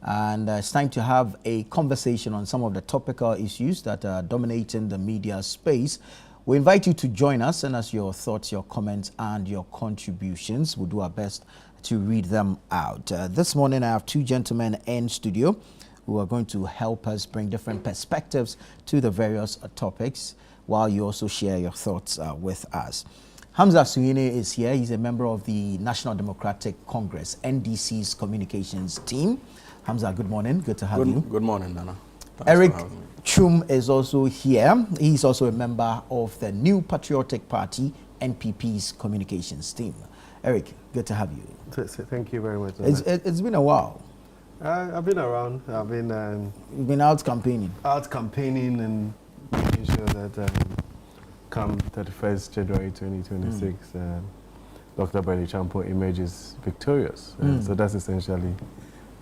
And it's time to have a conversation on some of the topical issues that are dominating the media space. We invite you to join us, send us your thoughts, your comments, and your contributions. We'll do our best to read them out. This morning, I have two gentlemen in studio who are going to help us bring different perspectives to the various topics, while you also share your thoughts with us. Asantehene is here. He's a member of the National Democratic Congress, NDC's communications team. Hamza, good morning. Good to have you. Good morning, Nana. Thanks Eric Chum is also here. He's also a member of the New Patriotic Party, NPP's communications team. Eric, good to have you. Thank you very much. It's been a while. I've been around. You've been out campaigning. Out campaigning and making sure that come 31st January 2026, Dr. Bernard Champo emerges victorious. So that's essentially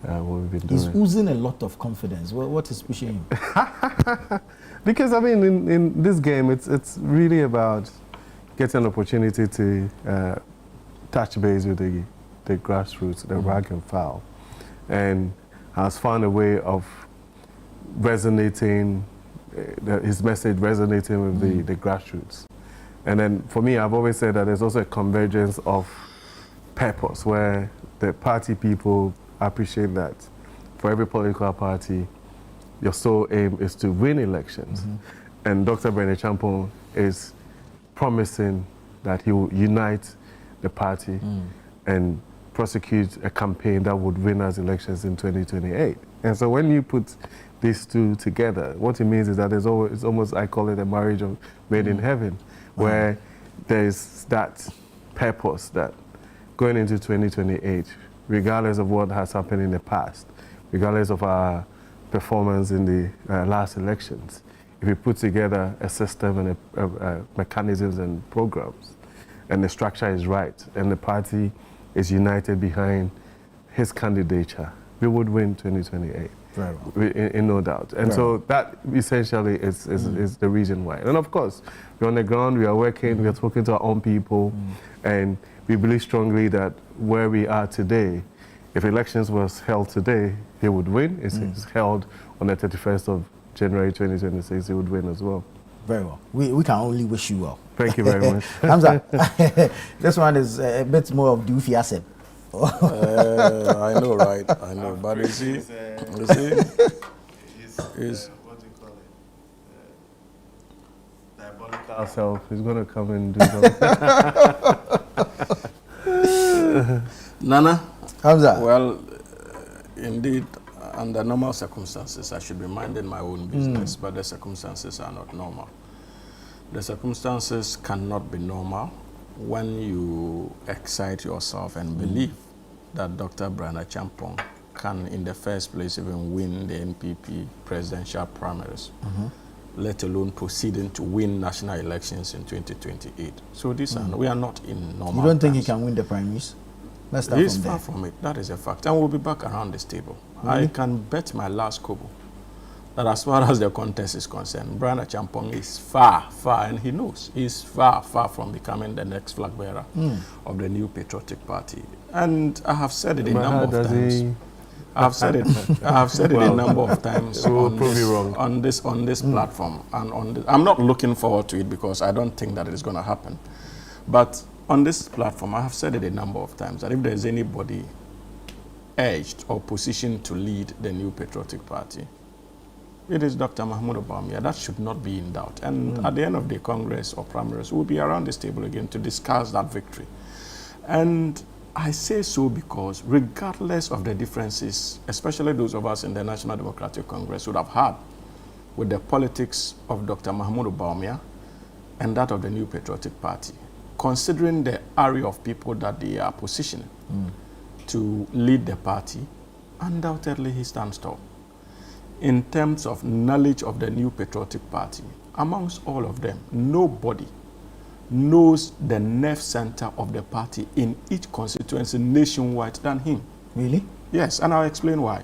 what we've been doing. He's oozing a lot of confidence. What is pushing him? Because, I mean, in this game, it's really about getting an opportunity to touch base with the grassroots, the rank and file, and has found a way of resonating, his message resonating with the grassroots. And then for me, I've always said that there's also a convergence of purpose where the party people appreciate that for every political party, your sole aim is to win elections. And Dr. Bernard Champo is promising that he will unite the party and prosecute a campaign that would win us elections in 2028. And so when you put these two together, what it means is that it's almost, I call it a marriage made in heaven, where there's that purpose that going into 2028, regardless of what has happened in the past, regardless of our performance in the last elections, if we put together a system and mechanisms and programs, and the structure is right, and the party is united behind his candidature, we would win 2028. Very well. In no doubt. And so that essentially is the reason why. And of course, we're on the ground, we are working, we are talking to our own people, and we believe strongly that where we are today, if elections was held today, he would win. If it's held on the 31st of January 2026, he would win as well. Very well. We can only wish you well. Thank you very much. Hamza, this one is a bit more of Dufi Asep. I know, right? I know. But you see, what do you call it? Diabolical self. He's going to come and do something. Nana? Hamza? Well, indeed, under normal circumstances, I should be minding my own business, but the circumstances are not normal. The circumstances cannot be normal when you excite yourself and believe that Dr. Bernard Champo can, in the first place, even win the NPP presidential primaries, let alone proceeding to win national elections in 2028. So this we are not in normal You don't think times. he can win the primaries? Let's start He's from far there. from it. That is a fact. And we'll be back around this table. Really? I can bet my last kobo that as far as the contest is concerned, Bernard Champo is far, and he knows, he's far from becoming the next flag bearer of the New Patriotic Party. And I have said it a number of times. I have said it a number of times on this platform. And I'm not looking forward to it because I don't think that it is going to happen. But on this platform, I have said it a number of times that if there's anybody edged or positioned to lead the New Patriotic Party, it is Dr. Mahmoud Bawumia. That should not be in doubt. And at the end of the Congress or primaries, we'll be around this table again to discuss that victory. And I say so because regardless of the differences, especially those of us in the National Democratic Congress would have had with the politics of Dr. Mahmoud Bawumia and that of the New Patriotic Party, considering the array of people that they are positioning to lead the party, undoubtedly he stands tall. In terms of knowledge of the New Patriotic Party, amongst all of them, nobody knows the nerve center of the party in each constituency nationwide than him. Really? Yes, and I'll explain why.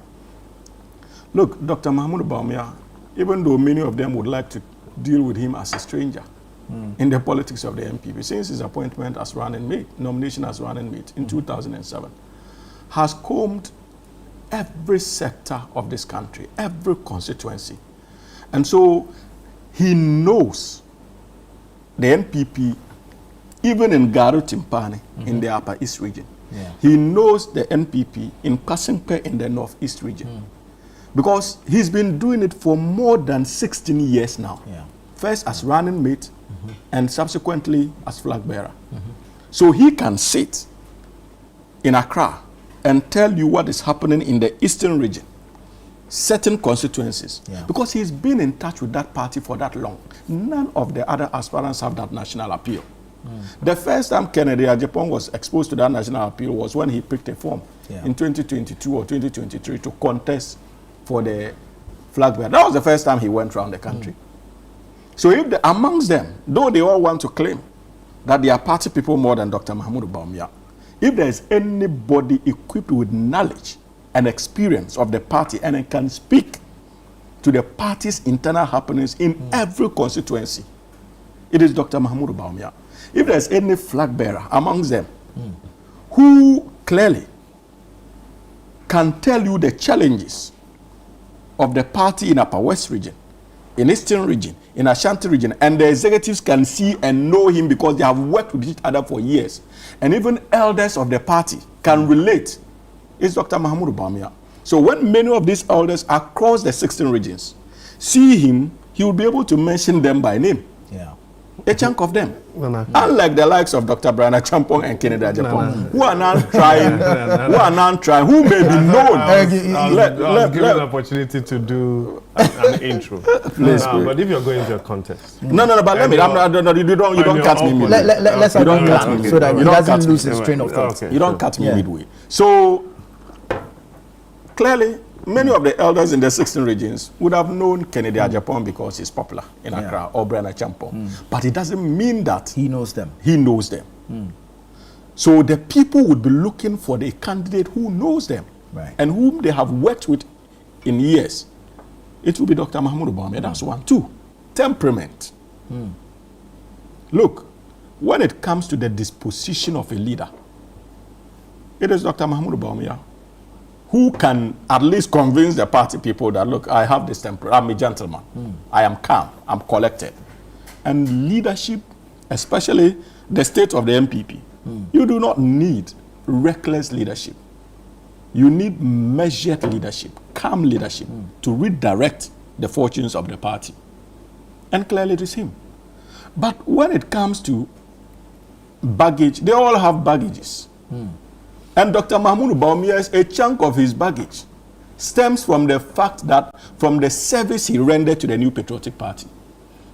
Look, Dr. Mahmoud Bawumia, even though many of them would like to deal with him as a stranger in the politics of the NPP, since his appointment as running mate, nomination as running mate in 2007, has combed every sector of this country, every constituency. And so he knows the NPP, even in Garo Timpani, in the Upper East region. Yeah. He knows the NPP in Kasimpe in the Northeast region. Because he's been doing it for more than 16 years now. Yeah. First as running mate, and subsequently as flag bearer. So he can sit in Accra and tell you what is happening in the Eastern region, certain constituencies, because he's been in touch with that party for that long. None of the other aspirants have that national appeal. The first time Kennedy Ajapong was exposed to that national appeal was when he picked a form in 2022 or 2023 to contest for the flag bearer. That was the first time he went around the country. So if amongst them, though they all want to claim that they are party people more than Dr. Mahmoud Bawumia, if there is anybody equipped with knowledge and experience of the party and it can speak to the party's internal happenings in every constituency, it is Dr. Mahmoud Bawumia. If there is any flag bearer amongst them who clearly can tell you the challenges of the party in Upper West region, in Eastern region, in Ashanti region, and the executives can see and know him because they have worked with each other for years, and even elders of the party can relate, is Dr. Mahmoud Bawumia. So when many of these elders across the 16 regions see him, he will be able to mention them by name. Yeah. A chunk of them. Unlike the likes of Dr. Brian Champong and Kennedy Ajapong, who are now trying, who may be known. I'll give you an opportunity to do an intro. Please, but if you're going to a contest. No, but let me, you don't cut me midway. Let's you don't cut me so that you he don't doesn't cut lose me. his train of thought. Okay, You don't cut me midway. So, clearly, many of the elders in the 16 regions would have known Kennedy Ajapong because he's popular in Accra, or Brian Champong. But it doesn't mean that He knows them. he knows them. So the people would be looking for the candidate who knows them and whom they have worked with in years. It will be Dr. Mahmoud Bawumia. That's one. Two, temperament. Look, when it comes to the disposition of a leader, it is Dr. Mahmoud Bawumia who can at least convince the party people that, look, I have this temperament, I'm a gentleman, I am calm, I'm collected. And leadership, especially the state of the MPP, you do not need reckless leadership. You need measured leadership, calm leadership to redirect the fortunes of the party. And clearly it is him. But when it comes to baggage, they all have baggages. And Dr. Mahmoud Bawumia's, a chunk of his baggage stems from the fact that from the service he rendered to the New Patriotic Party.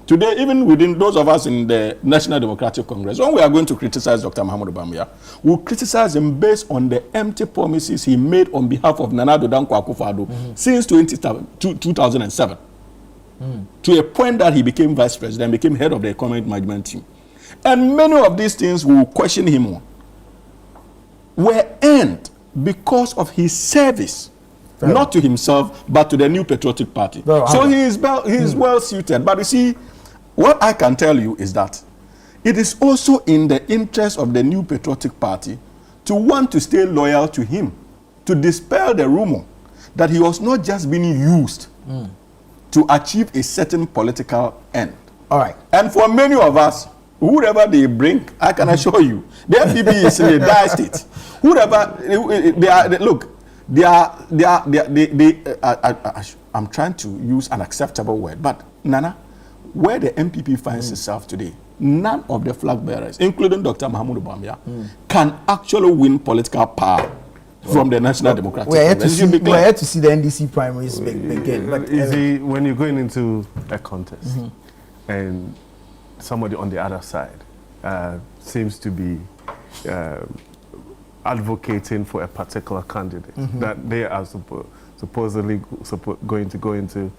Today, even within those of us in the National Democratic Congress, when we are going to criticize Dr. Mahmoud Bawumia, we'll criticize him based on the empty promises he made on behalf of Nana Addo Dankwa Akufo-Addo since 2007. To a point that he became vice president, became head of the economic management team. And many of these things we will question him on were earned because of his service, not to himself, but to the New Patriotic Party. So he is well suited. But you see, what I can tell you is that it is also in the interest of the New Patriotic Party to want to stay loyal to him, to dispel the rumor that he was not just being used to achieve a certain political end. All right. And for many of us, whoever they bring, I can assure you, the MPP is in a dire state. Whoever I'm trying to use an acceptable word, but Nana, where the MPP finds itself today, none of the flag bearers, including Dr. Mahmoud Bawumia, can actually win political power from the National Democratic Congress. We're here to see the NDC primaries begin. But easy when you're going into a contest and somebody on the other side seems to be advocating for a particular candidate that they are supposedly going to go into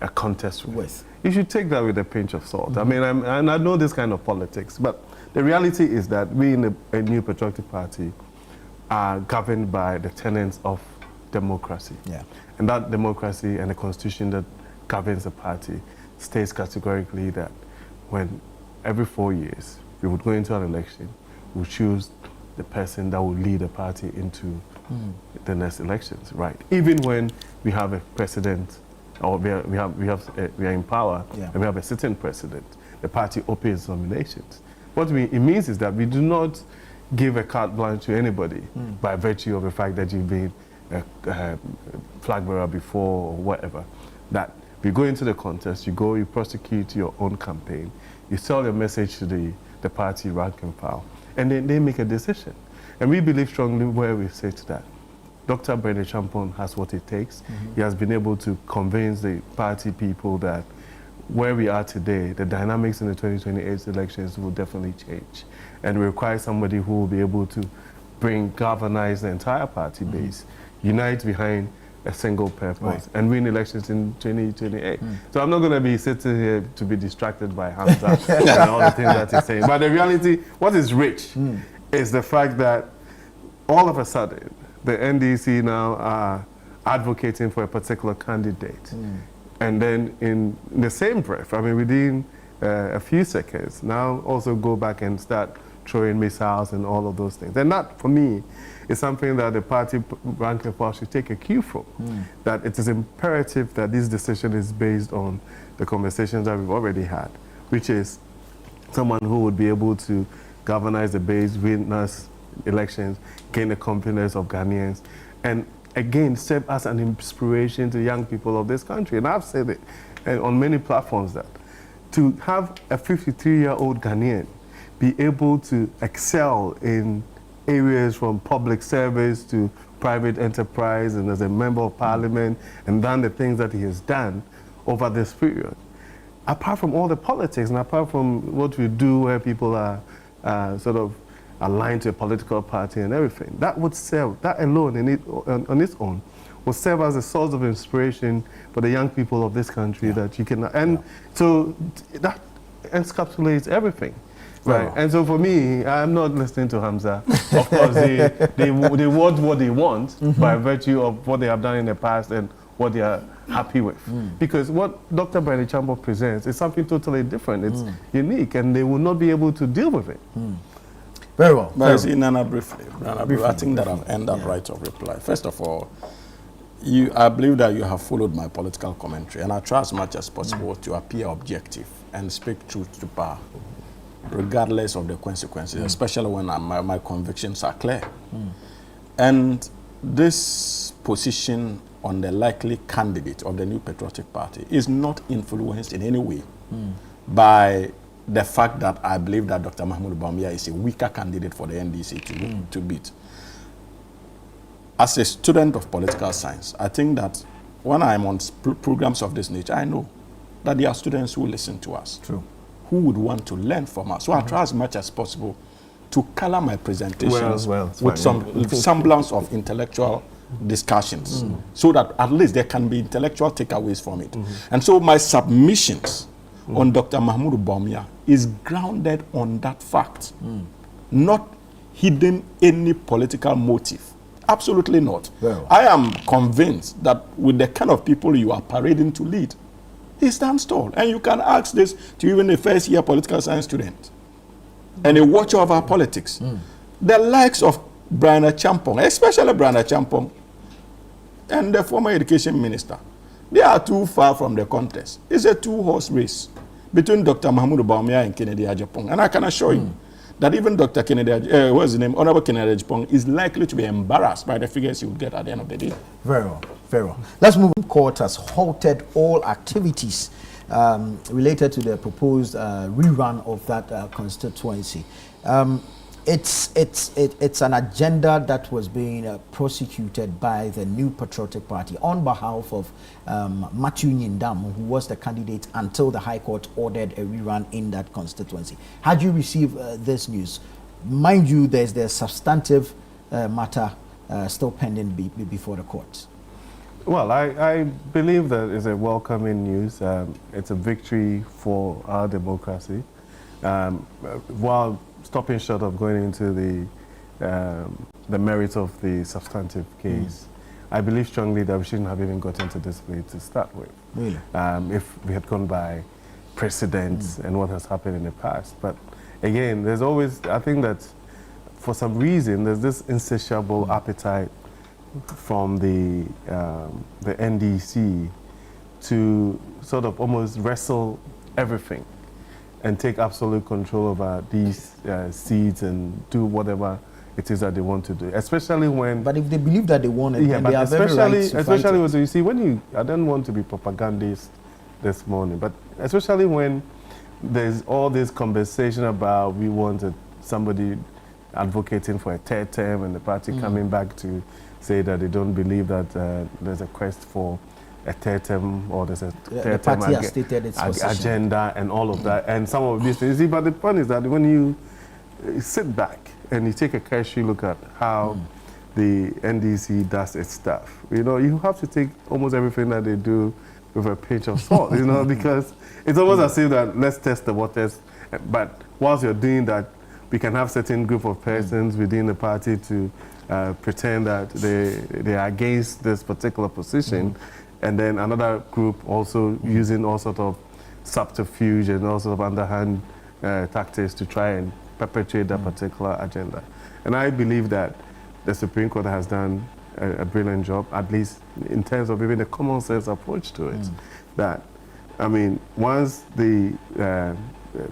a contest with. You should take that with a pinch of salt. I mean, and I know this kind of politics, but the reality is that we in a New Patriotic Party are governed by the tenets of democracy. And that democracy and the constitution that governs the party states categorically that when every 4 years we would go into an election, we choose the person that will lead the party into the next elections, right? Even when we have a president, or we are in power, and we have a sitting president, the party opens nominations. What it means is that we do not give a carte blanche to anybody by virtue of the fact that you've been a flag bearer before or whatever. That we go into the contest, you prosecute your own campaign, you sell your message to the party rank and file, and then they make a decision. And we believe strongly where we say to that. Dr. Bernard Champon has what it takes. He has been able to convince the party people that where we are today, the dynamics in the 2028 elections will definitely change. And we require somebody who will be able to galvanize the entire party base, unite behind a single purpose, and win elections in 2028. So I'm not going to be sitting here to be distracted by Hamza and all the things that he's saying. But the reality, what is rich is the fact that all of a sudden, the NDC now are advocating for a particular candidate. And then in the same breath, I mean, within a few seconds, now also go back and start throwing missiles and all of those things. And that, for me, is something that the party rank and file should take a cue from. That it is imperative that this decision is based on the conversations that we've already had, which is someone who would be able to galvanize the base, win us elections, gain the confidence of Ghanaians, and again, serve as an inspiration to young people of this country. And I've said it on many platforms that to have a 53-year-old Ghanaian be able to excel in areas from public service to private enterprise and as a member of parliament and done the things that he has done over this period, apart from all the politics and apart from what we do where people are sort of aligned to a political party and everything, that would serve, that alone on its own, will serve as a source of inspiration for the young people of this country that you can, and so that encapsulates everything. Right, and so for me, I'm not listening to Hamza. Of course, they want what they want by virtue of what they have done in the past and what they are happy with. Because what Dr. Bernard Champon presents is something totally different. It's unique, and they will not be able to deal with it. Very well. But see, Nana, briefly, I think that I've earned that right of reply. First of all, I believe that you have followed my political commentary, and I try as much as possible to appear objective and speak truth to power, regardless of the consequences, especially when my convictions are clear. And this position on the likely candidate of the New Patriotic Party is not influenced in any way by the fact that I believe that Dr. Mahmoud Bawumia is a weaker candidate for the NDC to beat. As a student of political science, I think that when I'm on programs of this nature, I know that there are students who listen to us. True. Who would want to learn from us. So I try as much as possible to color my presentations with some semblance of intellectual discussions so that at least there can be intellectual takeaways from it. And so my submissions on Dr. Mahmoud Bawumia is grounded on that fact, not hidden any political motive. Absolutely not. Well, I am convinced that with the kind of people you are parading to lead, he stands tall. And you can ask this to even a first-year political science student and a watcher of our politics. The likes of Bernard Champon, especially Bernard Champon, and the former education minister, they are too far from the contest. It's a two-horse race between Dr. Mahmoud Bawumia and Kennedy Agyapong. And I can assure you that even Dr. Kennedy, what's his name, Honorable Kennedy Agyapong, is likely to be embarrassed by the figures he will get at the end of the day. Very well, very well. Let's move on. Court has halted all activities related to the proposed rerun of that constituency. It's an agenda that was being prosecuted by the New Patriotic Party on behalf of Matthew Nyindam, who was the candidate until the High Court ordered a rerun in that constituency. Had you received this news? Mind you, there's the substantive matter still pending before the courts. Well, I believe that it's a welcoming news. It's a victory for our democracy. While stopping short of going into the merits of the substantive case, I believe strongly that we shouldn't have even gotten to this way to start with. Really? If we had gone by precedents and what has happened in the past. But again, there's always, I think that for some reason, there's this insatiable appetite from the NDC to sort of almost wrestle everything and take absolute control over these seats and do whatever it is that they want to do, especially when. But if they believe that they want it, yeah, then they have every right to especially fight when you see I don't want to be propagandist this morning, but especially when there's all this conversation about we want somebody advocating for a third term and the party coming back to say that they don't believe that there's a quest for a third term or there's a third term agenda and all of that and some of these things. See, but the point is that when you sit back and you take a cursory look at how the NDC does its stuff, you have to take almost everything that they do with a pinch of salt, because it's almost as if that let's test the waters. But whilst you're doing that, we can have certain group of persons within the party to pretend that they are against this particular position, and then another group also using all sort of subterfuge and all sort of underhand tactics to try and perpetuate that particular agenda. And I believe that the Supreme Court has done a brilliant job, at least in terms of even the common sense approach to it. That, I mean, once the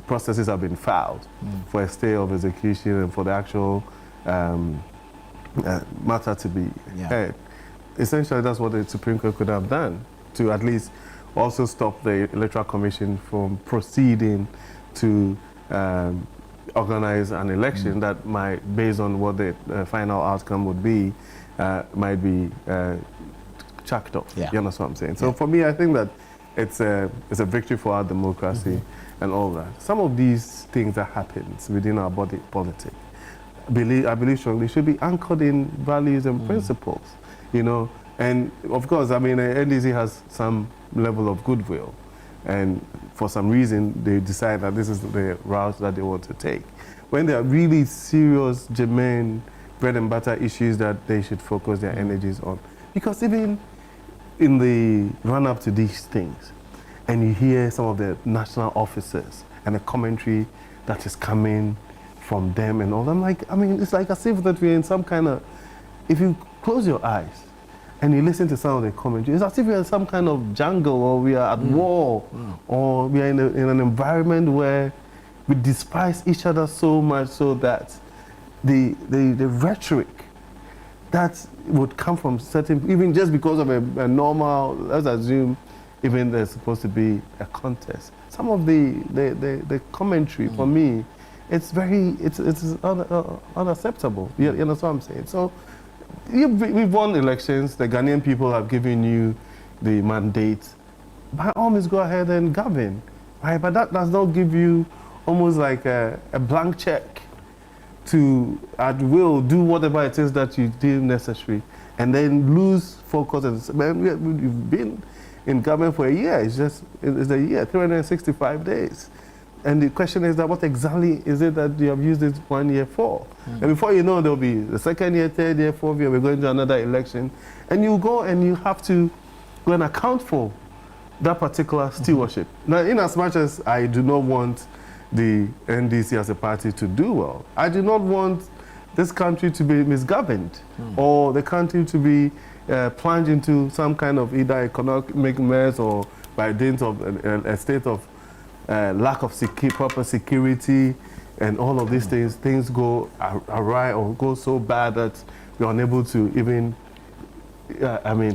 processes have been filed for a stay of execution and for the actual matter to be heard, essentially that's what the Supreme Court could have done to at least also stop the Electoral Commission from proceeding to organize an election that might, based on what the final outcome would be, might be chucked off. You understand what I'm saying? So for me, I think that it's a victory for our democracy and all that. Some of these things that happen within our body politic, I believe strongly, should be anchored in values and principles, And of course, I mean, NDC has some level of goodwill, and for some reason, they decide that this is the route that they want to take. When there are really serious, germane, bread and butter issues that they should focus their energies on. Because even in the run-up to these things, and you hear some of the national officers and the commentary that is coming from them and all, it's like as if that we're in some kind of, if you close your eyes and you listen to some of the commentary, it's as if we're in some kind of jungle, or we are at war, or we are in an environment where we despise each other so much so that the rhetoric that would come from certain, even just because of a normal, let's assume, even there's supposed to be a contest. Some of the commentary, for me, it's unacceptable. You understand what I'm saying? So we've won elections. The Ghanaian people have given you the mandate. By all means, go ahead and govern. Right? But that does not give you almost like a blank check to, at will, do whatever it is that you deem necessary, and then lose focus. And we've been in government for a year. It's a year, 365 days. And the question is that what exactly is it that you have used this 1 year for? And before you know, there'll be the second year, third year, fourth year, we're going to another election. And you go and you have to go and account for that particular stewardship. Now, in as much as I do not want the NDC as a party to do well, I do not want this country to be misgoverned or the country to be plunged into some kind of either economic mess or by dint of a state of lack of proper security and all of these things go awry or go so bad that we're unable to even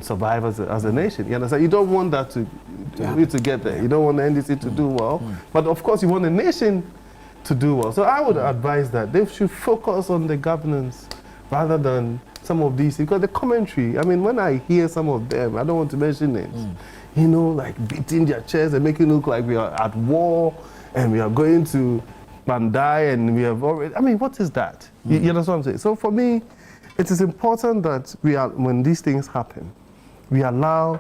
survive as a nation. You understand? You don't want that to get there. You don't want the NDC to do well, but of course you want the nation to do well. So I would advise that they should focus on the governance rather than some of these, because the commentary, I mean, when I hear some of them, I don't want to mention names, like beating their chests and making it look like we are at war and we are going to Bandai and we have already, what is that? You understand what I'm saying? So for me, it is important that when these things happen, we allow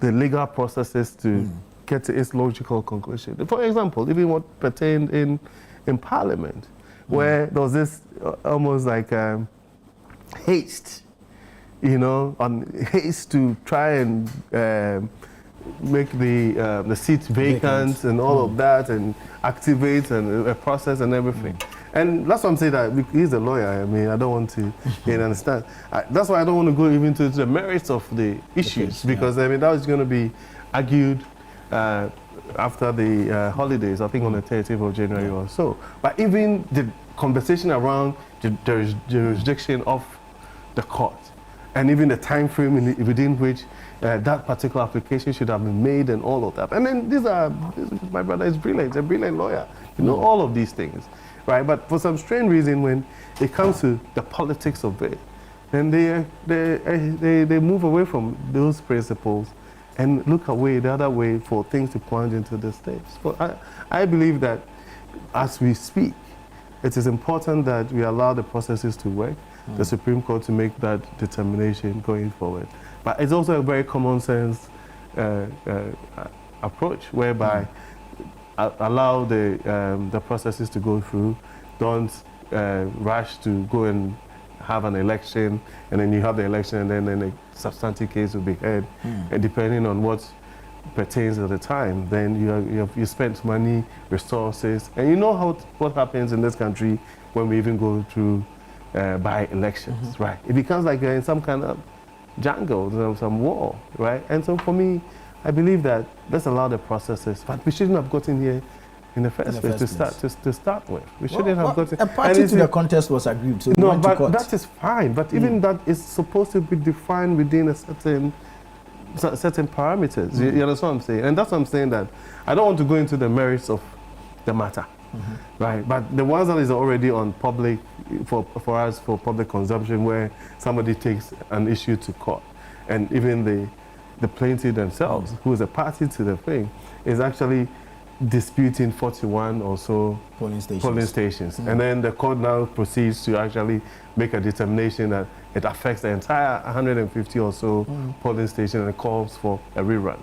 the legal processes to get to its logical conclusion. For example, even what pertained in Parliament, where there was this almost like haste, haste to try and make the seats vacant and all of that and activate and a process and everything. And that's why I'm saying that he's a lawyer. I mean, I don't want to understand. That's why I don't want to go even to the merits of the issues, because I mean, that was going to be argued after the holidays, I think on the 30th of January or so. But even the conversation around the jurisdiction of the court, and even the time frame within which that particular application should have been made, and all of that. And then my brother is brilliant, a brilliant lawyer, you know, all of these things, right? But for some strange reason, when it comes to the politics of it, then they move away from those principles and look away the other way for things to plunge into the states. But I believe that as we speak, it is important that we allow the processes to work, the Supreme Court to make that determination going forward. But it's also a very common sense approach, whereby allow the processes to go through. Don't rush to go and have an election, and then you have the election, and then a substantive case will be heard. And depending on what pertains at the time, then you spent money, resources, and you know what happens in this country when we even go through by elections, right? It becomes like you're in some kind of jungle, some war, right? And so for me, I believe that let's allow the processes, but we shouldn't have gotten here in the first place to start with. We shouldn't have gotten. A party to the contest was agreed, so no, but that is fine. But even that is supposed to be defined within a certain parameters. You understand what I'm saying? And that's what I'm saying, that I don't want to go into the merits of the matter, right? But the ones that is already on public for us for public consumption, where somebody takes an issue to court, and even the plaintiff themselves, who is a party to the thing, is actually disputing 41 or so polling stations. And then the court now proceeds to actually make a determination that it affects the entire 150 or so polling stations, and it calls for a rerun.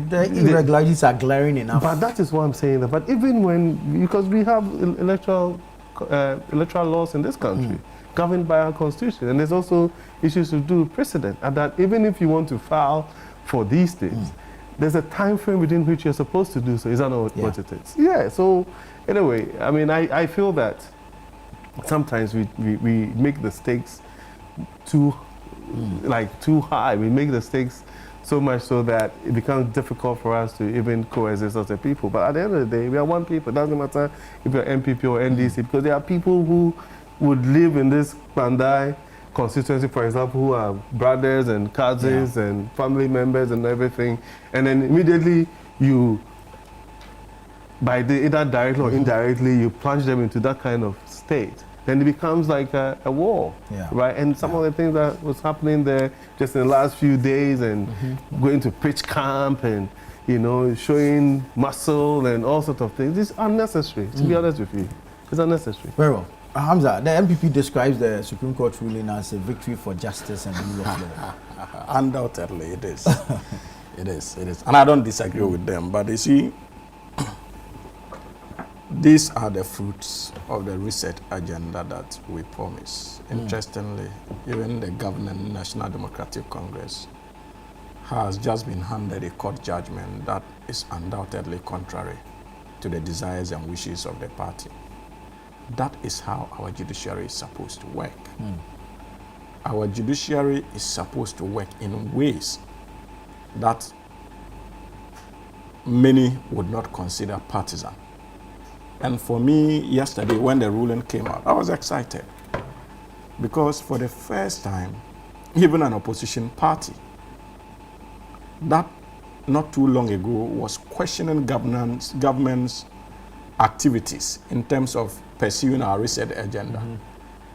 The irregularities are glaring enough. But that is what I'm saying. But even because we have electoral laws in this country, governed by our constitution, and there's also issues to do with precedent, and that even if you want to file for these things, there's a time frame within which you're supposed to do so. Is that not what it is? Yeah, so anyway, I mean, I feel that sometimes we make the stakes too high. We make the stakes so much so that it becomes difficult for us to even coexist as a people. But at the end of the day, we are one people. It doesn't matter if you're MPP or NDC, because there are people who would live in this Bandai constituency, for example, who are brothers and cousins and family members and everything, and then immediately either directly or indirectly, you plunge them into that kind of state. Then it becomes like a war, right? And some of the things that was happening there just in the last few days, and going to pitch camp, and showing muscle and all sorts of things, it's unnecessary. To be honest with you, it's unnecessary. Very well. Hamza, the MPP describes the Supreme Court ruling as a victory for justice and rule of law. Undoubtedly, it is. It is. And I don't disagree with them. But you see, these are the fruits of the reset agenda that we promise. Interestingly, even the governing National Democratic Congress has just been handed a court judgment that is undoubtedly contrary to the desires and wishes of the party. That is how our judiciary is supposed to work. Our judiciary is supposed to work in ways that many would not consider partisan. And for me, yesterday, when the ruling came out, I was excited. Because for the first time, even an opposition party that not too long ago was questioning government's activities in terms of pursuing our reset agenda,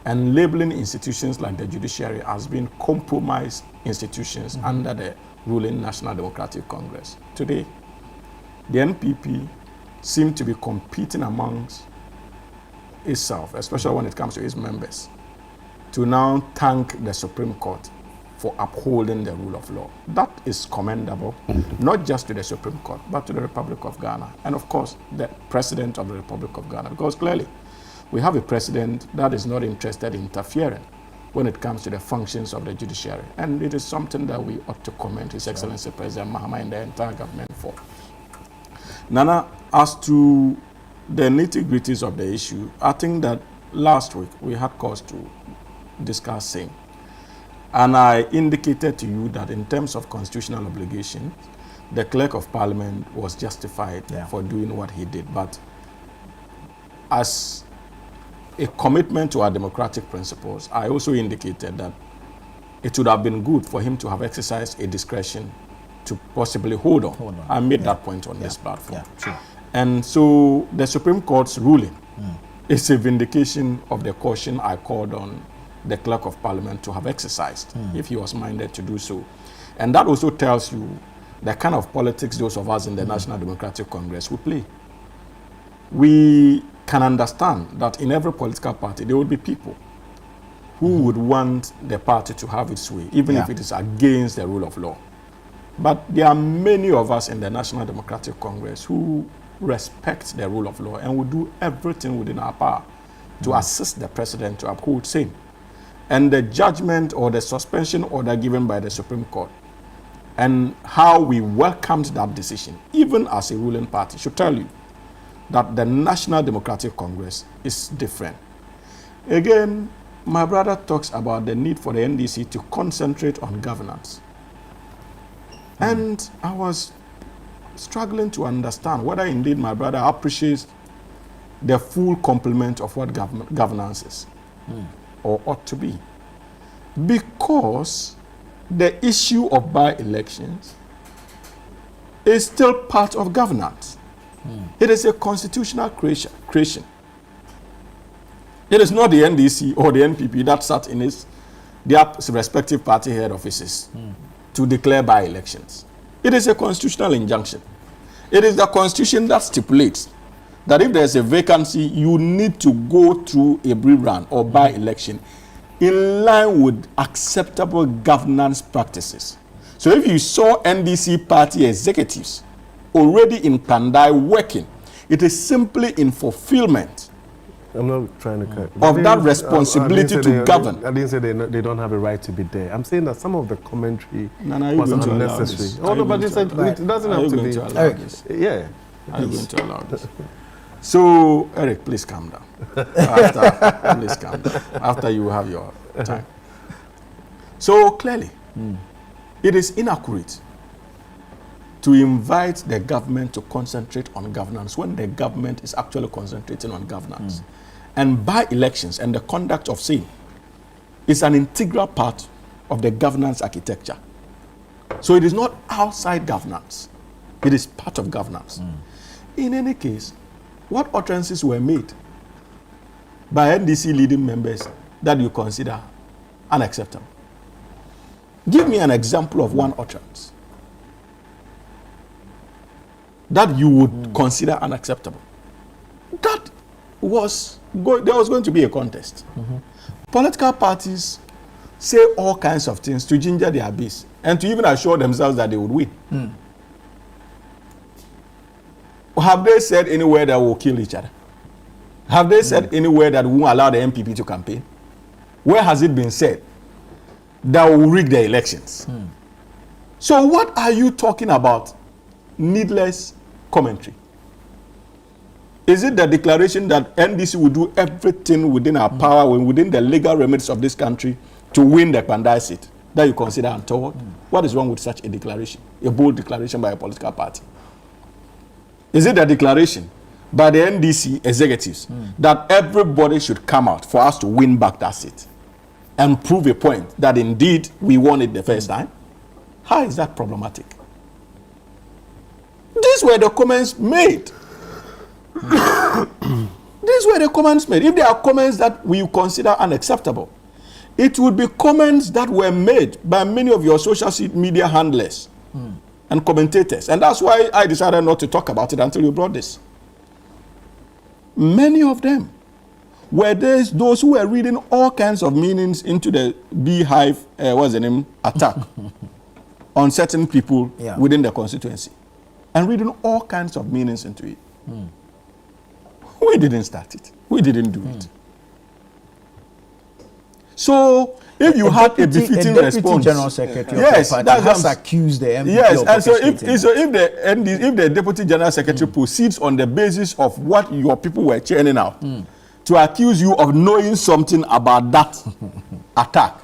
and labeling institutions like the judiciary as being compromised institutions under the ruling National Democratic Congress. Today, the NPP seem to be competing amongst itself, especially when it comes to its members, to now thank the Supreme Court for upholding the rule of law. That is commendable, not just to the Supreme Court, but to the Republic of Ghana, and of course, the President of the Republic of Ghana, because clearly, we have a president that is not interested in interfering when it comes to the functions of the judiciary. And it is something that we ought to commend His Excellency President Mahama and the entire government for. Nana, as to the nitty-gritties of the issue, I think that last week we had cause to discuss same. And I indicated to you that in terms of constitutional obligation, the Clerk of Parliament was justified for doing what he did. But as a commitment to our democratic principles, I also indicated that it would have been good for him to have exercised a discretion to possibly hold on. I made that point on this platform. And so the Supreme Court's ruling is a vindication of the caution I called on the Clerk of Parliament to have exercised if he was minded to do so. And that also tells you the kind of politics those of us in the National Democratic Congress will play. We can understand that in every political party there will be people who would want the party to have its way, even if it is against the rule of law. But there are many of us in the National Democratic Congress who respect the rule of law and will do everything within our power to assist the president to uphold same. And the judgment or the suspension order given by the Supreme Court and how we welcomed that decision, even as a ruling party, should tell you that the National Democratic Congress is different. Again, my brother talks about the need for the NDC to concentrate on governance. And I was struggling to understand whether indeed my brother appreciates the full complement of what governance is or ought to be. Because the issue of by-elections is still part of governance. It is a constitutional creation. It is not the NDC or the NPP that sat in their respective party head offices to declare by-elections. It is a constitutional injunction. It is the Constitution that stipulates that if there is a vacancy, you need to go through a rerun or by-election in line with acceptable governance practices. So if you saw NDC party executives already in Pandai working, it is simply in fulfillment I'm not trying to cut. of that responsibility to govern. I didn't say they don't have a right to be there. I'm saying that some of the commentary Nana, was unnecessary. Oh, no, but it doesn't have to be. Yeah. Are you going to allow this? So, Eric, please calm down. Please calm down. After you have your time. So, clearly, it is inaccurate to invite the government to concentrate on governance when the government is actually concentrating on governance. And by-elections and the conduct of same is an integral part of the governance architecture. So it is not outside governance. It is part of governance. In any case, what utterances were made by NDC leading members that you consider unacceptable? Give me an example of one utterance that you would consider unacceptable. That was there was going to be a contest. Political parties say all kinds of things to ginger their base and to even assure themselves that they would win. Have they said anywhere that will kill each other? Have they said anywhere that won't allow the MPP to campaign? Where has it been said that will rig the elections? So what are you talking about? Needless commentary. Is it the declaration that NDC will do everything within our power, within the legal remedies of this country to win the Pandai seat that you consider untoward? What is wrong with such a declaration? A bold declaration by a political party? Is it the declaration by the NDC executives that everybody should come out for us to win back that seat and prove a point that indeed we won it the first time? How is that problematic? These were the comments made. These were the comments made. If there are comments that we consider unacceptable, it would be comments that were made by many of your social media handlers and commentators. And that's why I decided not to talk about it until you brought this. Many of them were those who were reading all kinds of meanings into the beehive, attack on certain people within the constituency. And reading all kinds of meanings into it. We didn't start it. We didn't do it. So, if you had a befitting response, General Secretary of the party has accused the MPP. Yes, and so if the Deputy General Secretary proceeds on the basis of what your people were churning out, to accuse you of knowing something about that attack,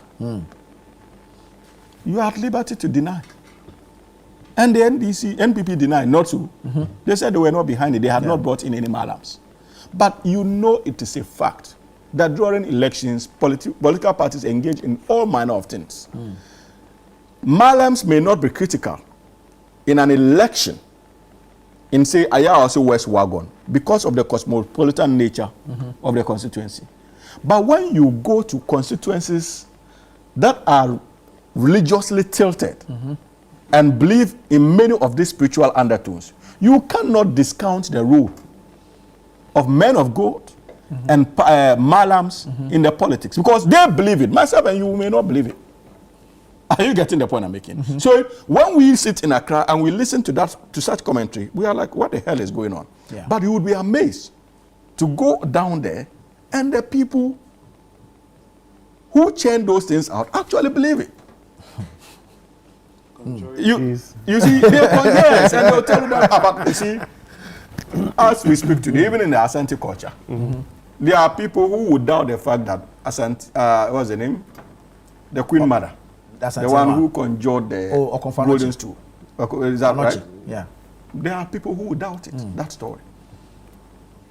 you are at liberty to deny. And the NPP denied, not so. They said they were not behind it. They had not brought in any malams. But you know it is a fact that during elections, political parties engage in all manner of things. Malams may not be critical in an election in, say, Ayawaso West Wagon because of the cosmopolitan nature of the constituency. But when you go to constituencies that are religiously tilted and believe in many of these spiritual undertones, you cannot discount the role of men of God and malams in the politics, because they believe it. Myself and you may not believe it. Are you getting the point I'm making? So when we sit in Accra and we listen to such commentary, we are like, what the hell is going on? Yeah. But you would be amazed to go down there and the people who churn those things out actually believe it. You see, yes, and they'll tell you that about, you see, as we speak today, even in the Asante culture, there are people who would doubt the fact that what's the name? The Queen Mother. The one who conjured the golden stool. Is that right? Yeah. There are people who would doubt it, that story.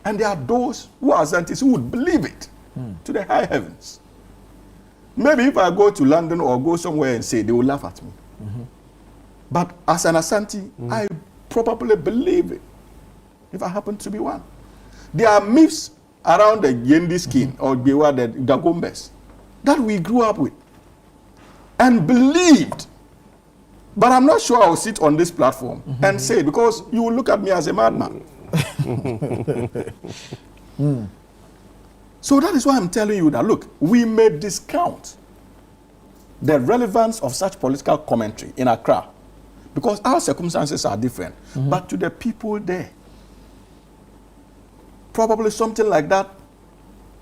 And there are those who are Asantes who would believe it to the high heavens. Maybe if I go to London or go somewhere and say, they will laugh at me. But as an Asante, I probably believe it, if I happen to be one. There are myths around the Yendi skin or the Dagombes that we grew up with and believed. But I'm not sure I'll sit on this platform and say, because you will look at me as a madman. So that is why I'm telling you that, look, we may discount the relevance of such political commentary in Accra because our circumstances are different. But to the people there, probably something like that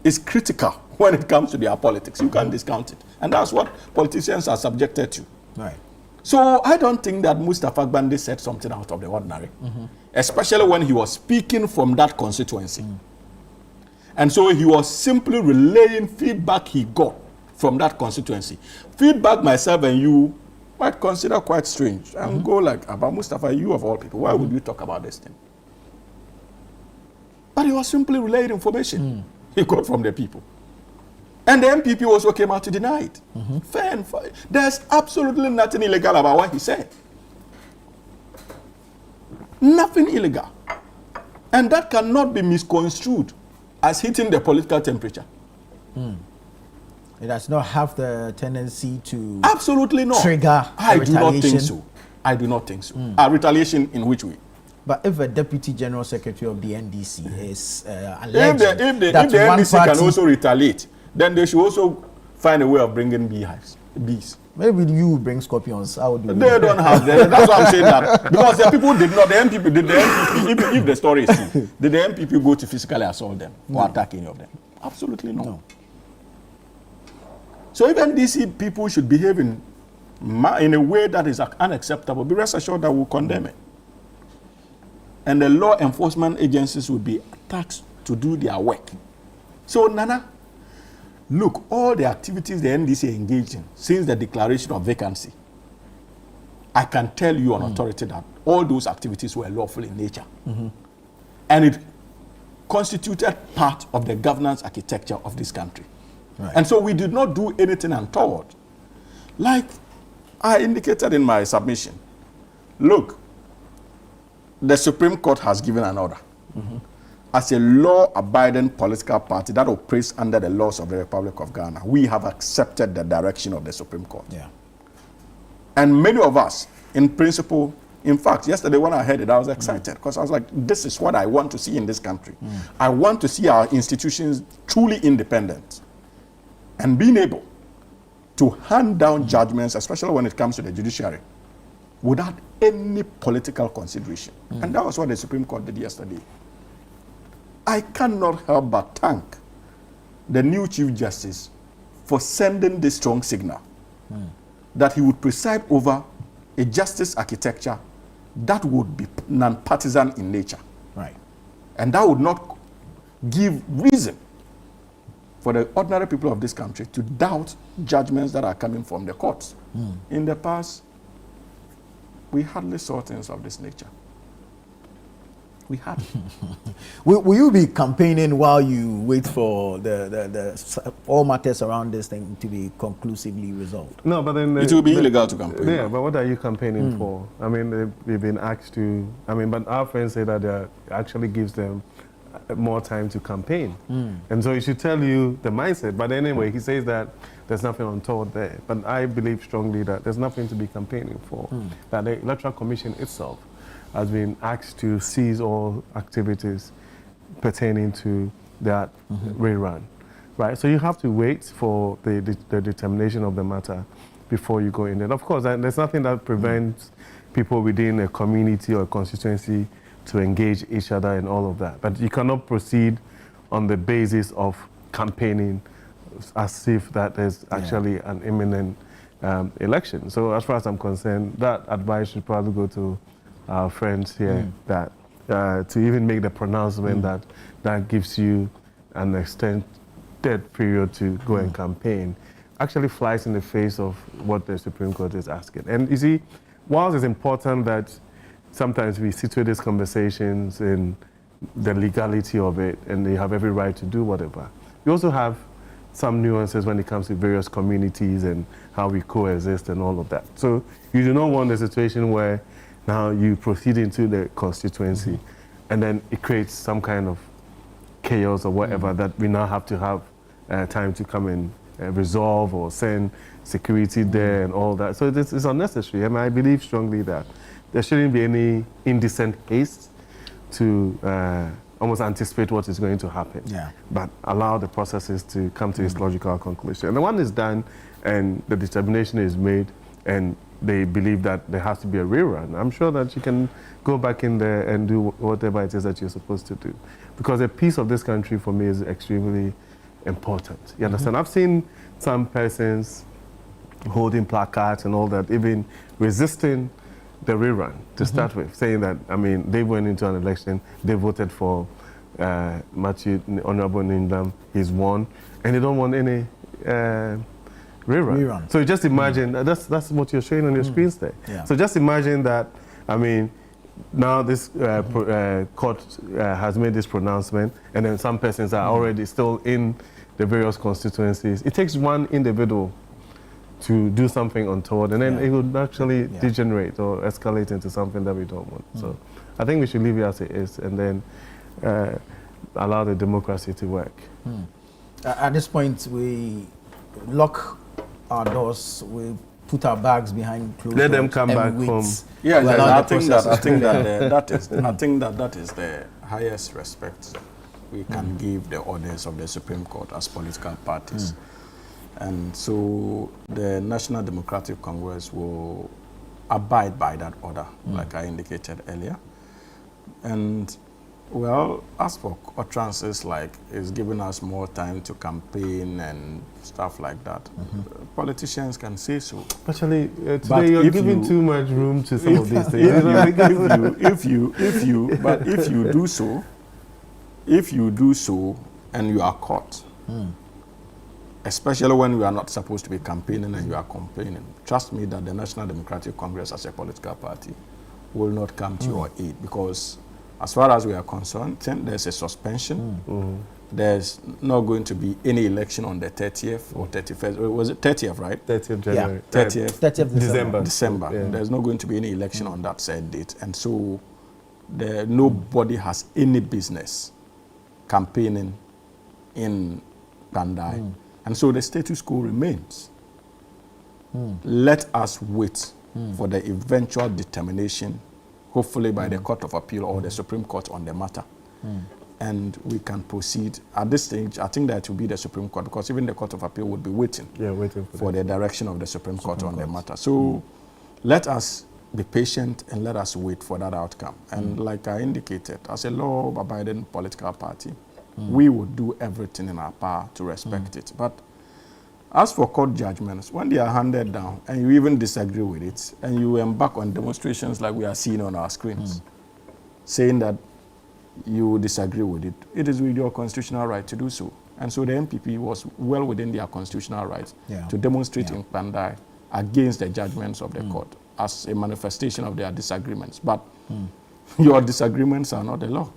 is critical when it comes to their politics. You can't discount it. And that's what politicians are subjected to. Right. So I don't think that Mustafa Gbande said something out of the ordinary, especially when he was speaking from that constituency. And so he was simply relaying feedback he got from that constituency. Feedback myself and you might consider quite strange and go like, about Mustafa, you of all people, why would you talk about this thing? But he was simply relaying information he got from the people. And the MPP also came out to deny it. Fair and fair. There's absolutely nothing illegal about what he said. Nothing illegal. And that cannot be misconstrued as hitting the political temperature. It does not have the tendency to absolutely not trigger I do not think so. I do not think so. Retaliation in which way? But if a deputy general secretary of the NDC is alleged if the NDC can also retaliate, then they should also find a way of bringing bees. Maybe you bring scorpions. How do they don't have them. That's why I'm saying that. Because the people did not, the MPP, if the story is true, did the MPP go to physically assault them or attack any of them? Absolutely no. So if NDC people should behave in a way that is unacceptable, be rest assured that we'll condemn it. And the law enforcement agencies will be tasked to do their work. So, Nana, look, all the activities the NDC engaged in since the declaration of vacancy, I can tell you on authority that all those activities were lawful in nature. And it constituted part of the governance architecture of this country. Right. And so we did not do anything untoward. Like I indicated in my submission, look, the Supreme Court has given an order. As a law-abiding political party that operates under the laws of the Republic of Ghana, we have accepted the direction of the Supreme Court. And many of us, in principle, in fact, yesterday when I heard it, I was excited because I was like, this is what I want to see in this country. I want to see our institutions truly independent and being able to hand down judgments, especially when it comes to the judiciary, without any political consideration. And that was what the Supreme Court did yesterday. I cannot help but thank the new Chief Justice for sending this strong signal that he would preside over a justice architecture that would be non-partisan in nature. Right. And that would not give reason for the ordinary people of this country to doubt judgments that are coming from the courts. In the past, we hardly saw things of this nature. We had. Will you be campaigning while you wait for the all matters around this thing to be conclusively resolved? No, but then It will be illegal to campaign. Yeah, but what are you campaigning for? I mean, they've been asked to. I mean, but our friends say that it actually gives them more time to campaign, and so it should tell you the mindset. But anyway, he says that there's nothing untoward there. But I believe strongly that there's nothing to be campaigning for. That the Electoral Commission itself has been asked to cease all activities pertaining to that rerun, right? So you have to wait for the determination of the matter before you go in there. Of course, there's nothing that prevents people within a community or a constituency to engage each other and all of that. But you cannot proceed on the basis of campaigning as if that is actually an imminent election. So as far as I'm concerned, that advice should probably go to our friends here that to even make the pronouncement that gives you an extended period to go and campaign actually flies in the face of what the Supreme Court is asking. And you see, whilst it's important that sometimes we situate these conversations in the legality of it and they have every right to do whatever, we also have some nuances when it comes to various communities and how we coexist and all of that. So you do not want a situation where now you proceed into the constituency and then it creates some kind of chaos or whatever that we now have to have time to come and resolve or send security there and all that. So this is unnecessary. And I believe strongly that there shouldn't be any indecent haste to almost anticipate what is going to happen, but allow the processes to come to its logical conclusion. And the one is done and the determination is made and they believe that there has to be a rerun, I'm sure that you can go back in there and do whatever it is that you're supposed to do. Because the peace of this country for me is extremely important. You understand? I've seen some persons holding placards and all that, even resisting the rerun to start with, saying that, I mean, they went into an election, they voted for Matthew, Honorable Nindam, he's won, and they don't want any rerun. So just imagine, that's what you're showing on your screens there. So just imagine that, I mean, now this court has made this pronouncement, and then some persons are already still in the various constituencies. It takes one individual to do something untoward, and then it would actually degenerate or escalate into something that we don't want. So I think we should leave it as it is, and then allow the democracy to work. At this point, we lock our doors, we put our bags behind closed doors. Let them come back home. Yeah, I think that is the highest respect we can give the orders of the Supreme Court as political parties. And so the National Democratic Congress will abide by that order, like I indicated earlier. And well, as for utterances like it's giving us more time to campaign and stuff like that, politicians can say so. Actually, today you're giving too much room to some of these things. If you do so, and you are caught, especially when you are not supposed to be campaigning and you are complaining, trust me that the National Democratic Congress as a political party will not come to your aid, because as far as we are concerned, there's a suspension. There's not going to be any election on the 30th or 31st. Was it 30th, right? 30th January. 30th December. Yeah. There's not going to be any election on that said date. And so nobody has any business campaigning in Bandai. And so the status quo remains. Let us wait for the eventual determination, hopefully by the Court of Appeal or the Supreme Court on the matter. And we can proceed. At this stage, I think that it will be the Supreme Court, because even the Court of Appeal would be waiting for the direction of the Supreme Court on the matter. So let us be patient and let us wait for that outcome. And like I indicated, as a law-abiding political party, we would do everything in our power to respect it. But as for court judgments, when they are handed down and you even disagree with it, and you embark on demonstrations like we are seeing on our screens, saying that you disagree with it, it is with your constitutional right to do so. And so the MPP was well within their constitutional rights to demonstrate in Pandai against the judgments of the court as a manifestation of their disagreements. But your disagreements are not the law.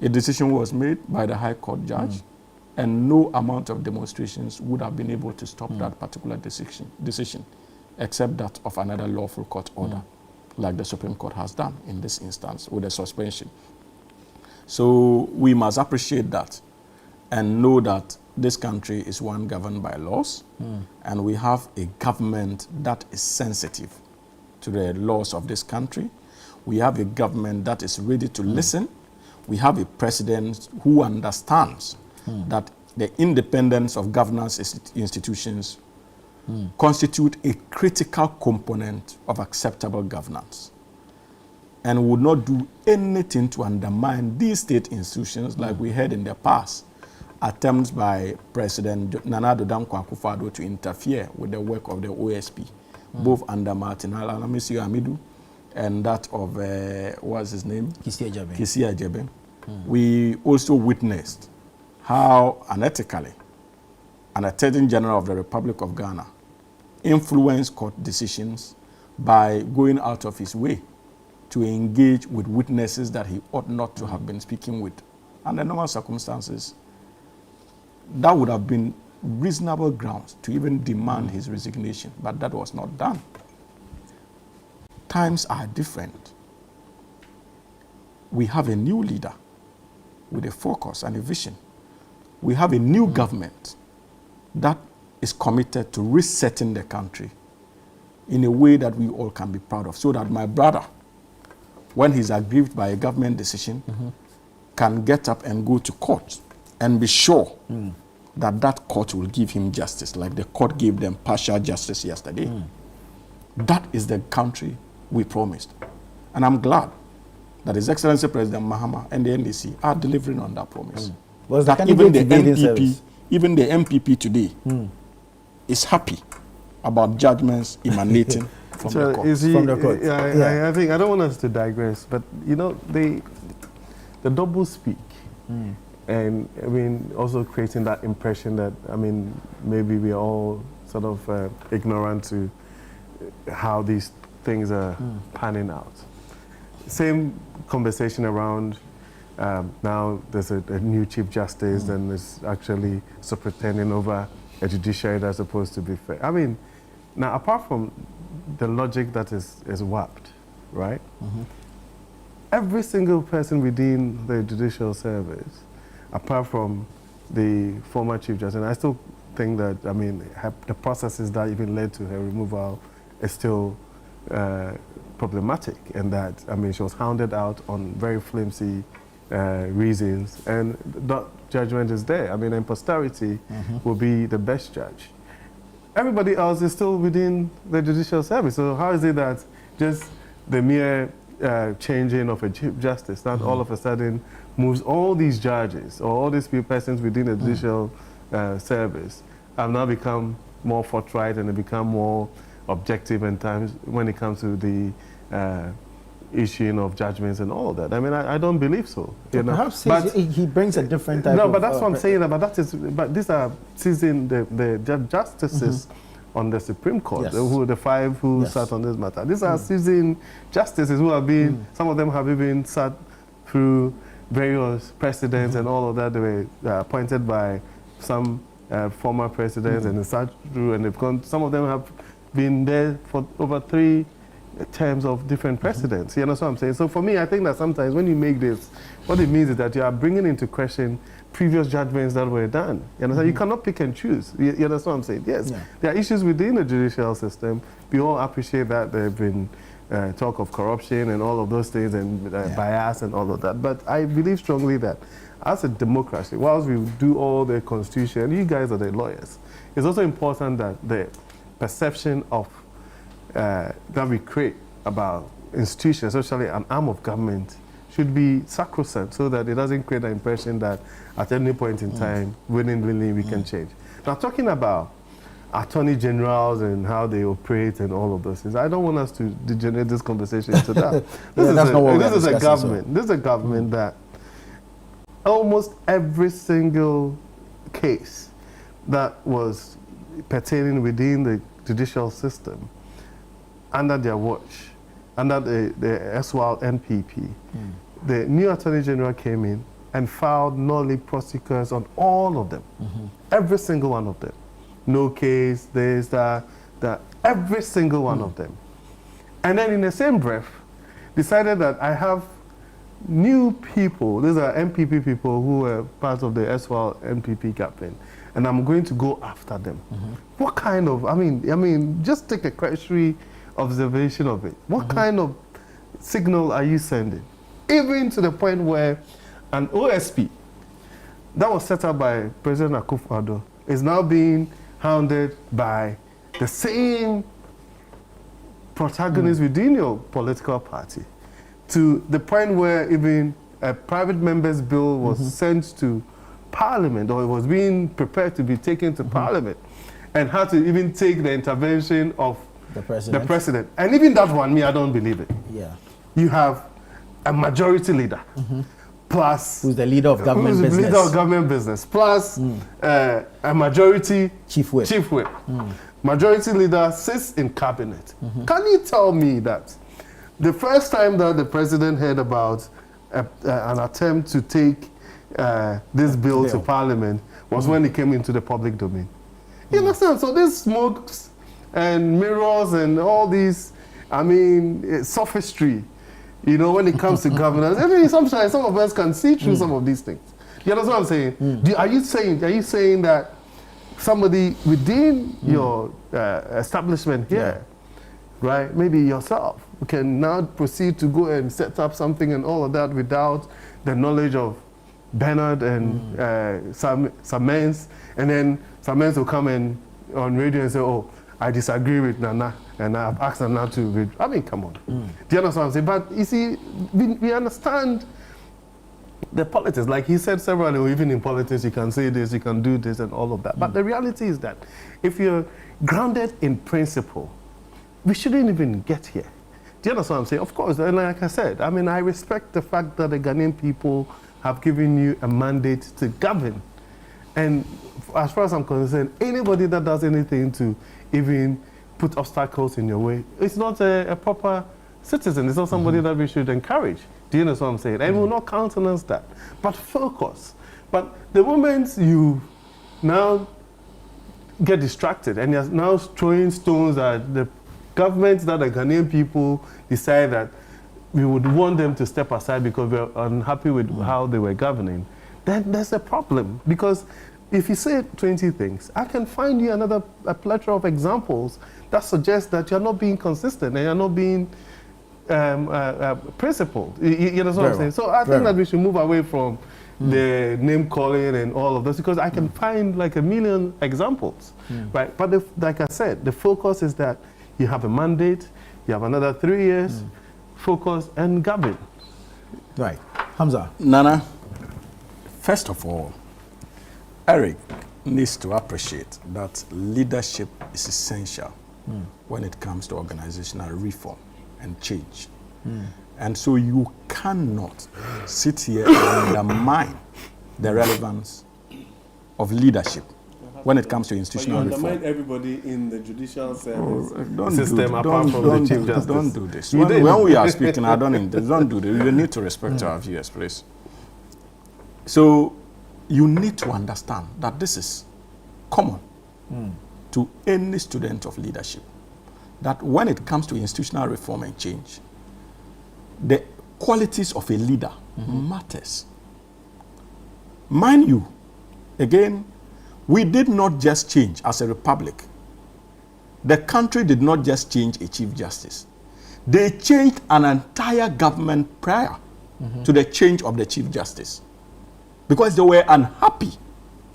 A decision was made by the High Court judge, and no amount of demonstrations would have been able to stop that particular decision, except that of another lawful court order, like the Supreme Court has done in this instance with a suspension. So we must appreciate that and know that this country is one governed by laws, and we have a government that is sensitive to the laws of this country. We have a government that is ready to listen. We have a president who understands that the independence of governance institutions constitute a critical component of acceptable governance, and would not do anything to undermine these state institutions like we had in the past. Attempts by President Nana Addo Dankwa to interfere with the work of the OSP, both under Martin Alamisi Amidu and that of, what's his name? Kisia Jebe. We also witnessed how unethically an Attorney General of the Republic of Ghana influenced court decisions by going out of his way to engage with witnesses that he ought not to have been speaking with. Under normal circumstances, that would have been reasonable grounds to even demand his resignation, but that was not done. Times are different. We have a new leader with a focus and a vision. We have a new government that is committed to resetting the country in a way that we all can be proud of, so that my brother, when he's aggrieved by a government decision, can get up and go to court and be sure that that court will give him justice, like the court gave them partial justice yesterday. That is the country we promised. And I'm glad that His Excellency President Mahama and the NDC are delivering on that promise. That even the MPP today is happy about judgments emanating from the court. I think, I don't want us to digress, but you know, the double speak, and I mean, also creating that impression that, I mean, maybe we're all sort of ignorant to how these things are panning out. Same conversation around now there's a new Chief Justice and is actually superintending over a judiciary that's supposed to be fair. I mean, now apart from the logic that is warped, right? Every single person within the judicial service, apart from the former Chief Justice, and I still think that, I mean, the processes that even led to her removal is still problematic, and that, I mean, she was hounded out on very flimsy reasons, and that judgment is there. I mean, and posterity will be the best judge. Everybody else is still within the judicial service, so how is it that just the mere changing of a Chief Justice that all of a sudden moves all these judges or all these few persons within the judicial service have now become more forthright and they become more objective in times when it comes to the issuing of judgments and all of that? I mean, I don't believe so. You know? Perhaps he brings a different type of... No, but that's what I'm saying. But these are seasoned the justices on the Supreme Court, the 5 who sat on this matter. These are seasoned justices who have been, some of them have even sat through various presidents and all of that. They were appointed by some former presidents and they sat through, and they've gone, some of them have been there for over 3 terms of different presidents. You know what I'm saying? So for me, I think that sometimes when you make this, what it means is that you are bringing into question previous judgments that were done. You know, you cannot pick and choose. You know what I'm saying? Yes, there are issues within the judicial system. We all appreciate that there have been talk of corruption and all of those things and bias and all of that. But I believe strongly that as a democracy, whilst we do all the constitution, you guys are the lawyers, it's also important that the perception of that we create about institutions, especially an arm of government, should be sacrosanct, so that it doesn't create the impression that at any point in time, willingly we can change. Now, talking about attorney generals and how they operate and all of those things, I don't want us to degenerate this conversation into that. This is a government that almost every single case that was pertaining within the judicial system under their watch, under the SWAL NPP. The new Attorney General came in and filed nolle prosequi on all of them, every single one of them. No case, this, that, every single one of them. And then in the same breath, decided that I have new people, these are MPP people who were part of the SWAL MPP campaign, and I'm going to go after them. What kind of, I mean, just take a cursory observation of it. What kind of signal are you sending? Even to the point where an OSP that was set up by President Akufo-Addo is now being hounded by the same protagonists within your political party, to the point where even a private member's bill was sent to Parliament, or it was being prepared to be taken to Parliament, and had to even take the intervention of the president. And even that one, me, I don't believe it. Yeah. You have a majority leader, plus... Who's the leader of government business. Leader of government business, plus a majority... Chief whip. Majority leader sits in cabinet. Can you tell me that the first time that the president heard about an attempt to take this bill to Parliament was when it came into the public domain? You understand? So this smokes and mirrors and all these, I mean, sophistry, you know, when it comes to governance. I mean, sometimes some of us can see through some of these things. You understand what I'm saying? Are you saying that somebody within your establishment here, right, maybe yourself, can now proceed to go and set up something and all of that without the knowledge of Bernard and Samens, and then Samens will come in on radio and say, oh, I disagree with Nana, and I've asked Nana to read. I mean, come on. Do you understand what I'm saying? But you see, we understand the politics. Like he said several, even in politics, you can say this, you can do this, and all of that. But the reality is that if you're grounded in principle, we shouldn't even get here. Do you understand what I'm saying? Of course, and like I said, I mean, I respect the fact that the Ghanaian people have given you a mandate to govern. And as far as I'm concerned, anybody that does anything to even put obstacles in your way, it's not a proper citizen. It's not somebody that we should encourage. Do you know what I'm saying? And we'll not countenance that. But focus. But the moment you now get distracted and you're now throwing stones at the government that the Ghanaian people decide that we would want them to step aside because we're unhappy with how they were governing, then there's a problem. Because if you say 20 things, I can find you a plethora of examples that suggest that you're not being consistent and you're not being principled. You know what I'm saying? So I think that we should move away from the name calling and all of this, because I can find like a million examples, right? But like I said, the focus is that you have a mandate, you have another 3 years, focus and govern. Right. Hamza. Nana, first of all, Eric needs to appreciate that leadership is essential when it comes to organizational reform and change. And so you cannot sit here and undermine the relevance of leadership when it comes to institutional reform. You undermine everybody in the judicial service system apart from the Chief Justice. Don't do this. When we are speaking, don't do this. You need to respect our views, please. So you need to understand that this is common to any student of leadership, that when it comes to institutional reform and change, the qualities of a leader matters. Mind you, again, we did not just change as a republic. The country did not just change a chief justice. They changed an entire government prior to the change of the chief justice, because they were unhappy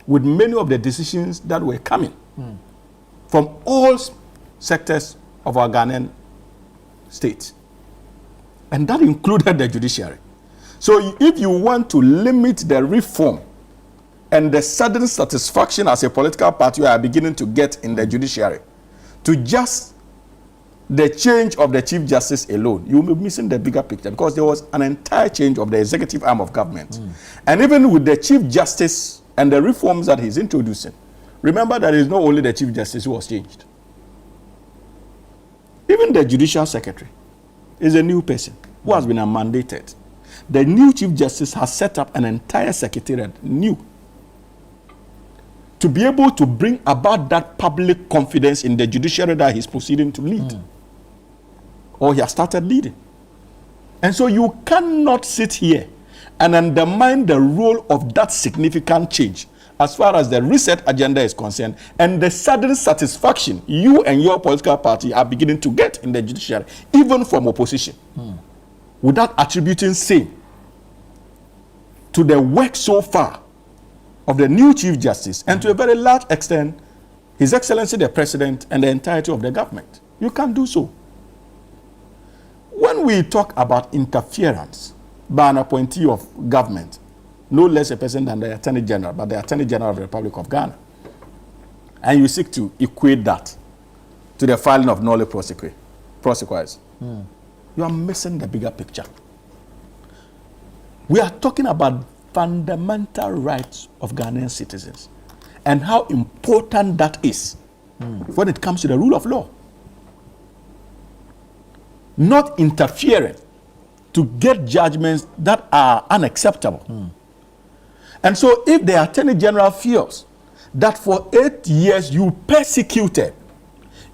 with many of the decisions that were coming from all sectors of our Ghanaian state. And that included the judiciary. So if you want to limit the reform and the sudden satisfaction as a political party you are beginning to get in the judiciary to just the change of the chief justice alone, you will be missing the bigger picture, because there was an entire change of the executive arm of government. And even with the chief justice and the reforms that he's introducing, remember that it is not only the Chief Justice who was changed. Even the Judicial Secretary is a new person who has been mandated. The new Chief Justice has set up an entire secretariat, new, to be able to bring about that public confidence in the judiciary that he's proceeding to lead. Or he has started leading. And so you cannot sit here and undermine the role of that significant change as far as the reset agenda is concerned, and the sudden satisfaction you and your political party are beginning to get in the judiciary, even from opposition, without attributing same to the work so far of the new Chief Justice, and to a very large extent, His Excellency the President and the entirety of the government. You can't do so. When we talk about interference by an appointee of government, no less a person than the Attorney General, but the Attorney General of the Republic of Ghana, and you seek to equate that to the filing of nolle prosequis, you are missing the bigger picture. We are talking about fundamental rights of Ghanaian citizens and how important that is when it comes to the rule of law. Not interfering to get judgments that are unacceptable. And so if the Attorney General feels that for 8 years you persecuted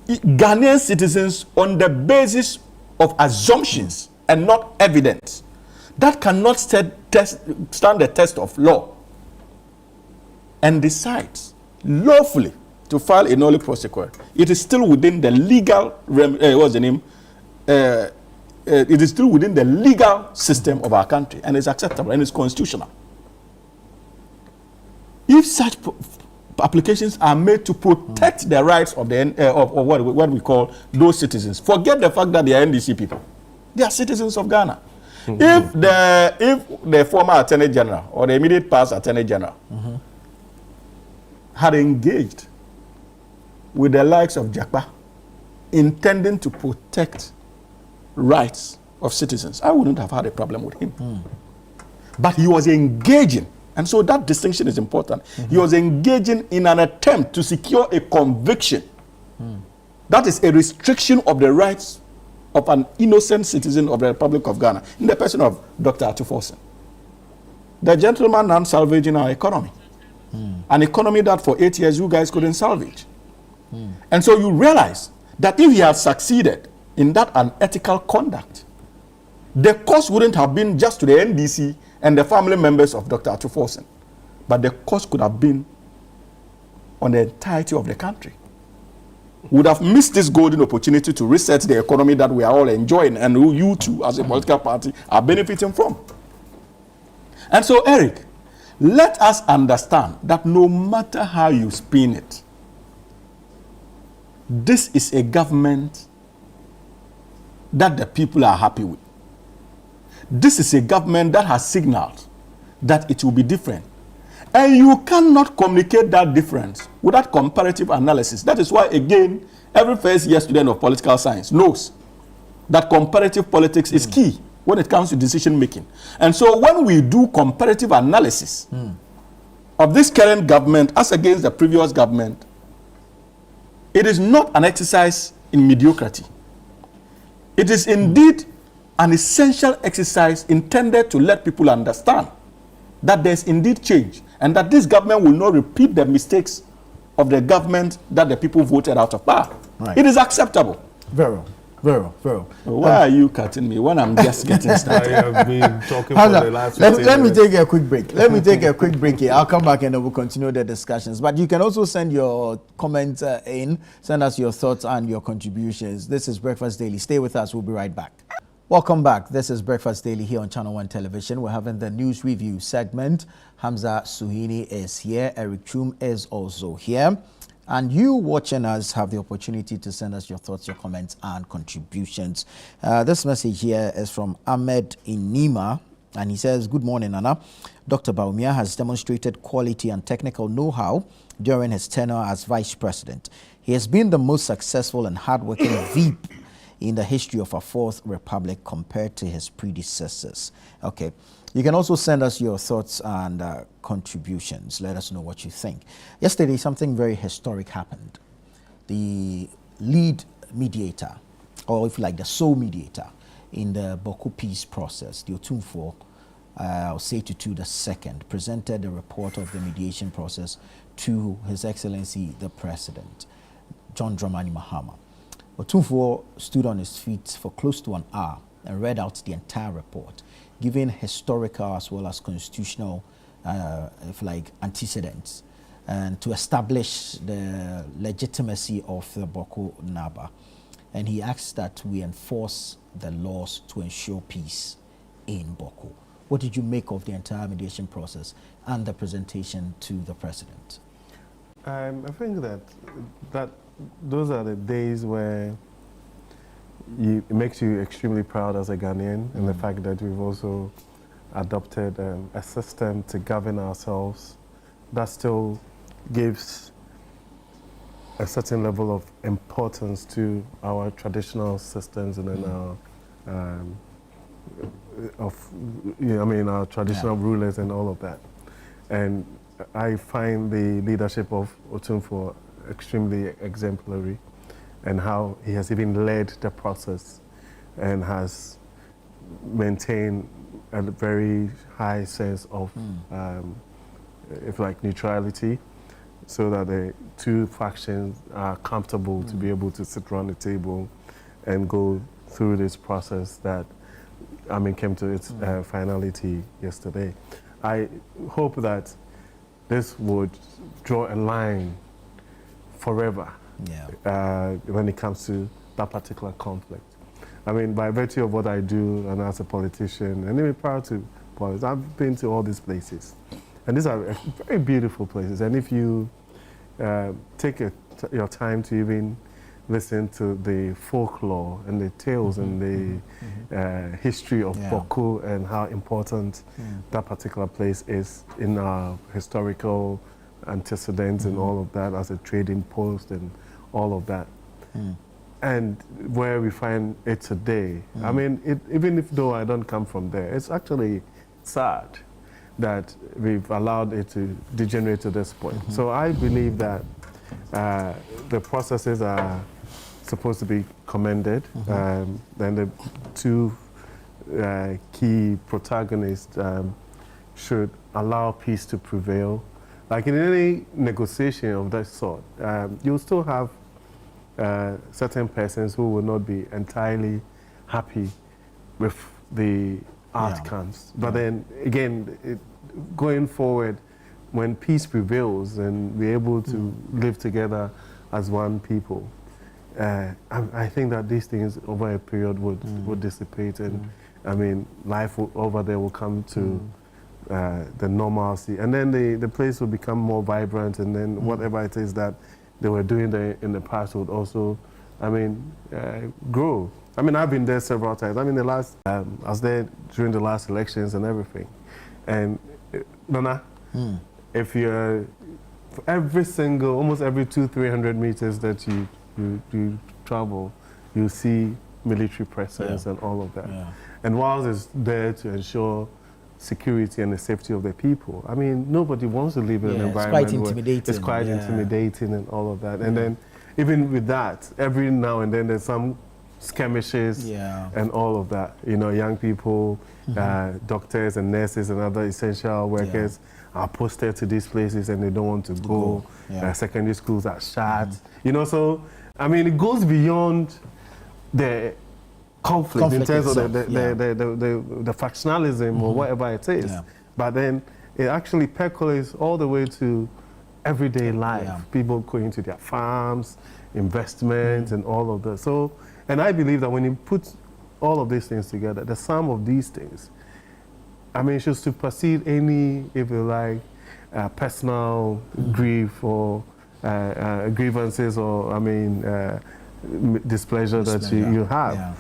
Ghanaian citizens on the basis of assumptions and not evidence, that cannot stand the test of law, and decides lawfully to file a nolle prosequi, it is still within the legal it is still within the legal system of our country, and it's acceptable and it's constitutional. If such applications are made to protect the rights of the of what we call those citizens, forget the fact that they are NDC people. They are citizens of Ghana. If the former Attorney General or the immediate past Attorney General had engaged with the likes of Jakpa, intending to protect rights of citizens, I wouldn't have had a problem with him. But he was engaging, and so that distinction is important. He was engaging in an attempt to secure a conviction. That is a restriction of the rights of an innocent citizen of the Republic of Ghana, in the person of Dr. Otumfuo Osei. The gentleman now salvaging our economy. An economy that for 8 years you guys couldn't salvage. And so you realize that if he had succeeded in that unethical conduct, the cost wouldn't have been just to the NDC and the family members of Dr. Otumfuo Osei, but the cost could have been on the entirety of the country. We would have missed this golden opportunity to reset the economy that we are all enjoying, and who you too, as a political party, are benefiting from. And so, Eric, let us understand that no matter how you spin it, this is a government that the people are happy with. This is a government that has signaled that it will be different. And you cannot communicate that difference without comparative analysis. That is why, again, every first year student of political science knows that comparative politics is key when it comes to decision making. And so when we do comparative analysis of this current government as against the previous government, it is not an exercise in mediocrity. It is indeed an essential exercise intended to let people understand that there's indeed change, and that this government will not repeat the mistakes of the government that the people voted out of power. Right. It is acceptable. Very well. Very well. Very well. Why are you cutting me when I'm just getting started? I have been talking for the last 15 let me take a quick break. Let me take a quick break here. I'll come back and then we'll continue the discussions. But you can also send your comments in. Send us your thoughts and your contributions. This is Breakfast Daily. Stay with us. We'll be right back. Welcome back. This is Breakfast Daily here on Channel One Television. We're having the news review segment. Hamza Suhini is here. Eric Chum is also here. And you watching us have the opportunity to send us your thoughts, your comments, and contributions. This message here is from Ahmed Inima, and he says, "Good morning, Nana. Dr. Bawumia has demonstrated quality and technical know-how during his tenure as Vice President. He has been the most successful and hardworking VP in the history of our Fourth Republic compared to his predecessors. Okay. You can also send us your thoughts and contributions. Let us know what you think. Yesterday, something very historic happened. The lead mediator, or if you like, the sole mediator in the Bawku peace process, the Otumfuo Osei Tutu II, presented the report of the mediation process to His Excellency the President, John Dramani Mahama. Otumfuo stood on his feet for close to an hour and read out the entire report, giving historical as well as constitutional, if like, antecedents, and to establish the legitimacy of the Bawku Naba. And he asked that we enforce the laws to ensure peace in Bawku. What did you make of the entire mediation process and the presentation to the President? I think that those are the days where it makes you extremely proud as a Ghanaian, and the fact that we've also adopted a system to govern ourselves that still gives a certain level of importance to our traditional systems and then our traditional rulers and all of that. And I find the leadership of Otumfuo extremely exemplary, and how he has even led the process and has maintained a very high sense of, if like, neutrality, so that the two factions are comfortable to be able to sit around the table and go through this process that, came to its finality yesterday. I hope that this would draw a line forever when it comes to that particular conflict. By virtue of what I do and as a politician, and even prior to politics, I've been to all these places. And these are very beautiful places. And if you take your time to even listen to the folklore and the tales and the history of Bawku and how important that particular place is in our historical antecedents and all of that, as a trading post and all of that. And where we find it today, even if though I don't come from there, it's actually sad that we've allowed it to degenerate to this point. So I believe that the processes are supposed to be commended. Then the two key protagonists should allow peace to prevail. Like in any negotiation of that sort, you'll still have certain persons who will not be entirely happy with the outcomes. But then again, going forward, when peace prevails and we're able to live together as one people, I think that these things over a period would dissipate, and life over there will come to the normalcy, and then the place will become more vibrant, and then whatever it is that they were doing there in the past would also, grow. I've been there several times. I was there during the last elections and everything. And Nana, if you're, almost every 200-300 meters that you travel, you see military presence and all of that. And whilst it's there to ensure security and the safety of the people, nobody wants to live in an environment where it's quite intimidating and all of that. And then even with that, every now and then there's some skirmishes and all of that. Young people, doctors and nurses and other essential workers are posted to these places and they don't want to go. Secondary schools are shut. So, it goes beyond the conflict in terms of the factionalism or whatever it is. But then it actually percolates all the way to everyday life. People going to their farms, investments and all of that. So, and I believe that when you put all of these things together, the sum of these things, should supersede any, if you like, personal grief or grievances or, displeasure that you have.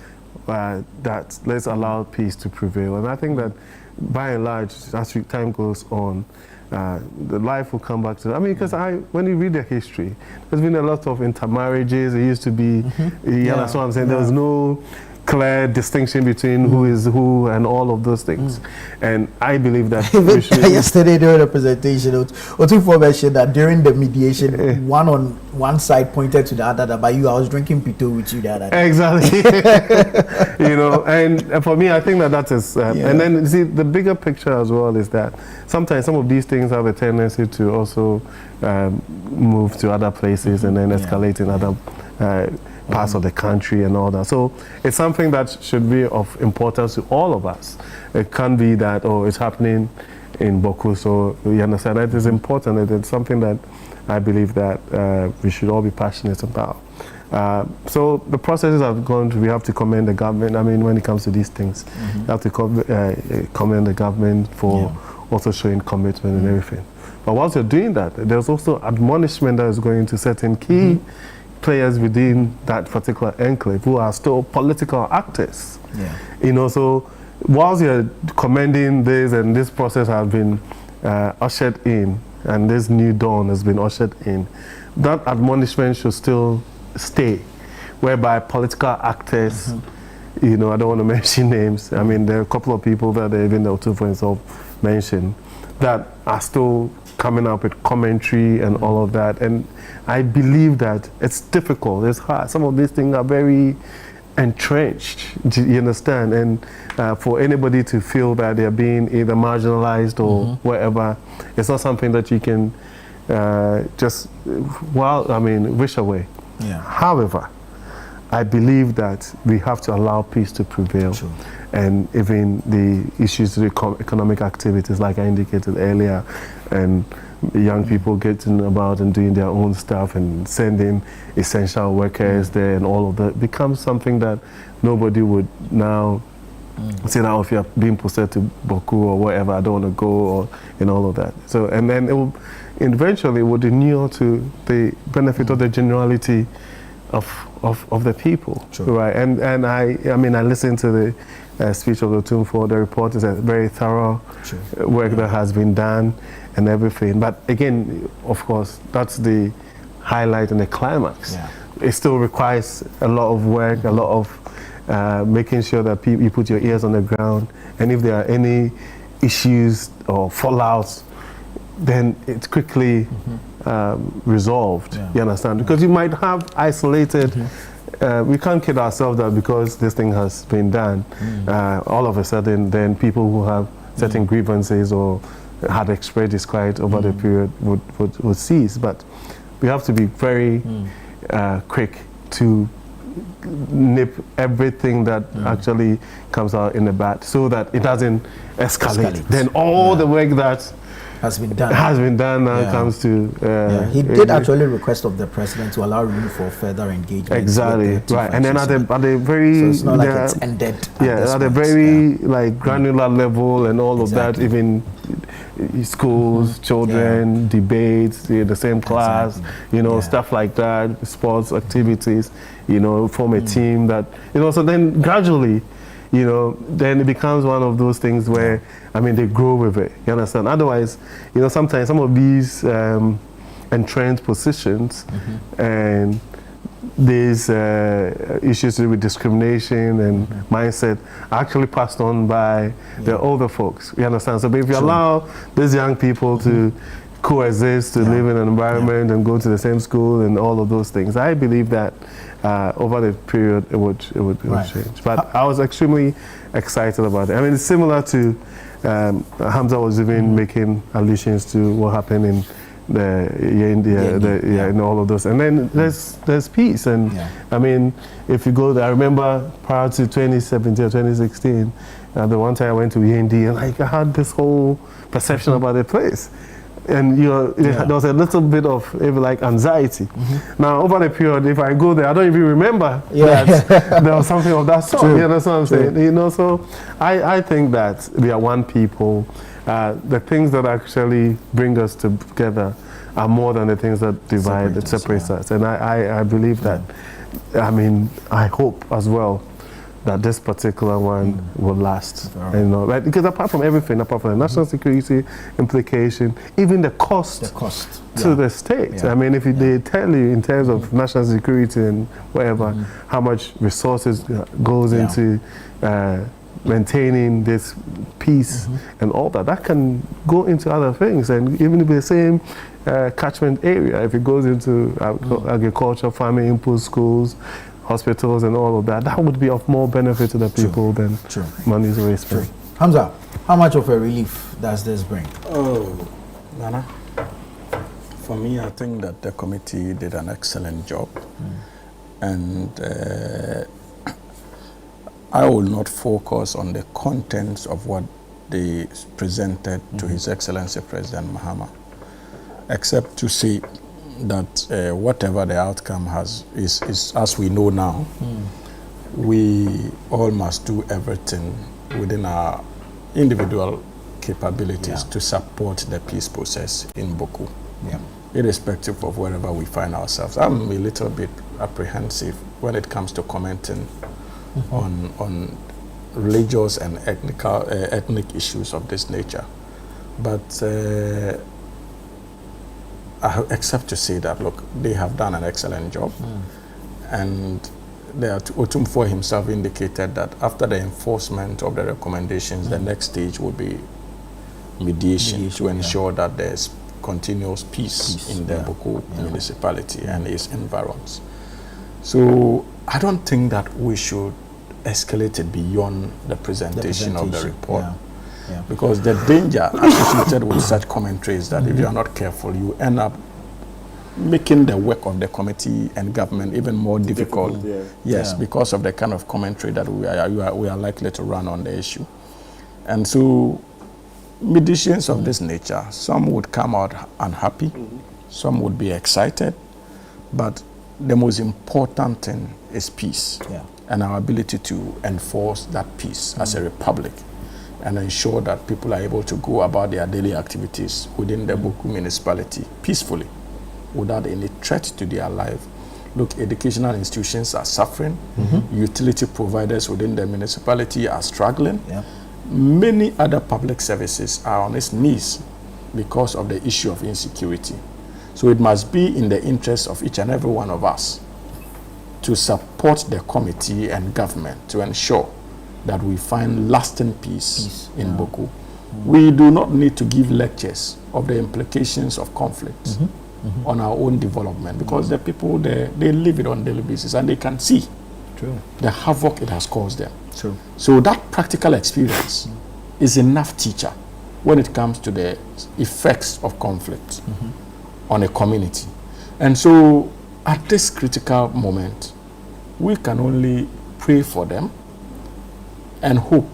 that let's allow peace to prevail. And I think that by and large, as time goes on, the life will come back to, I mean, because when you read the history, there's been a lot of intermarriages. It used to be, that's what I'm saying, there was no clear distinction between who is who and all of those things. And I believe that yesterday during the presentation, Otumfuo mentioned that during the mediation, one on one side pointed to the other, that by you, I was drinking pito with you the other day. Exactly. You know, and for me, I think that is, and then you see the bigger picture as well is that sometimes some of these things have a tendency to also move to other places and then escalate in other parts of the country and all that. So it's something that should be of importance to all of us. It can't be that, oh, it's happening in Bawku, so you understand. It is important. It's something that I believe that we should all be passionate about. So the processes have gone, we have to commend the government. I mean, when it comes to these things, we have to commend the government for also showing commitment and everything. But whilst you're doing that, there's also admonishment that is going to certain key players within that particular enclave who are still political actors. You know, so whilst you're commending this and this process has been ushered in and this new dawn has been ushered in, that admonishment should still stay, whereby political actors, you know, I don't want to mention names. I mean, there are a couple of people that even the Otumfuo himself mentioned that are still coming up with commentary and all of that. And I believe that it's difficult, it's hard. Some of these things are very entrenched, you understand? And for anybody to feel that they're being either marginalized or whatever, it's not something that you can just, wish away. However, I believe that we have to allow peace to prevail. And even the issues with economic activities, like I indicated earlier, and young people getting about and doing their own stuff and sending essential workers there and all of that becomes something that nobody would now say that, oh, if you're being posted to Bawku or whatever, I don't want to go, or in all of that. So, and then it will eventually would inure to the benefit of the generality of the people, right? And I mean, I listened to the speech of Otumfuo. The report is a very thorough work that has been done and everything. But again, of course, that's the highlight and the climax. It still requires a lot of work, a lot of making sure that you put your ears on the ground, and if there are any issues or fallouts, then it's quickly resolved. You understand? Because you might have isolated. We can't kid ourselves that because this thing has been done, all of a sudden, then people who have certain grievances or had expressed disquiet over the period would cease. But we have to be very quick to nip everything that actually comes out in the bat, so that it doesn't escalate. Then all the work that has been done now comes to he did actually request of the president to allow room for further engagement. Exactly, right. And then at the very, so it's not like it's ended at a very like granular level and all of that, even schools, children, debates, the same class, you know, stuff like that, sports activities, you know, form a team that, you know, so then gradually, you know, then it becomes one of those things where, I mean, they grow with it, you understand? Otherwise, you know, sometimes some of these entrenched positions and these issues to do with discrimination and mindset are actually passed on by the older folks, you understand? So if you allow these young people to coexist, to live in an environment and go to the same school and all of those things, I believe that over the period it would change. But I was extremely excited about it. I mean, it's similar to Hamza was even making allusions to what happened in in all of those, and then there's peace. And I mean, if you go there, I remember prior to 2017 or 2016, the one time I went to Yendi, and like I had this whole perception about the place. And you know, there was a little bit of maybe like anxiety. Now over the period, if I go there, I don't even remember that there was something of that sort. You know what I'm saying? You know, so I think that we are one people. The things that actually bring us together are more than the things that divide, that separate us. And I believe that. I mean, I hope as well that this particular one will last. You know, right? Because apart from everything, apart from the national security implication, even the cost to the state. I mean, if they tell you in terms of national security and whatever, how much resources goes into maintaining this peace and all that, that can go into other things, and even if the same catchment area, if it goes into agriculture, farming input, schools, hospitals and all of that, that would be of more benefit to the people than money is wasted. Hamza, how much of a relief does this bring? Oh, Nana, for me, I think that the committee did an excellent job, and I will not focus on the contents of what they presented to His Excellency President Mahama, except to say that whatever the outcome is as we know now, we all must do everything within our individual capabilities to support the peace process in Bawku, irrespective of wherever we find ourselves. I'm a little bit apprehensive when it comes to commenting on religious and ethnic issues of this nature, but except to say that, look, they have done an excellent job, and Otumfuo himself indicated that after the enforcement of the recommendations, the next stage would be mediation to ensure that there's continuous peace in the Bawku municipality and its environs. So I don't think that we should escalate it beyond the presentation of the report. Because the danger associated with such commentary is that if you are not careful, you end up making the work of the committee and government even more difficult. Because of the kind of commentary that we are likely to run on the issue. And so mediations of this nature, some would come out unhappy, some would be excited, but the most important thing is peace and our ability to enforce that peace as a republic, and ensure that people are able to go about their daily activities within the Bawku municipality peacefully, without any threat to their life. Look, educational institutions are suffering. Utility providers within the municipality are struggling. Many other public services are on its knees because of the issue of insecurity. So it must be in the interest of each and every one of us to support the committee and government to ensure that we find lasting peace in Bawku. We do not need to give lectures of the implications of conflict on our own development, because the people there, they live it on a daily basis and they can see the havoc it has caused them. So that practical experience is enough teacher when it comes to the effects of conflict on a community. And so at this critical moment, we can only pray for them and hope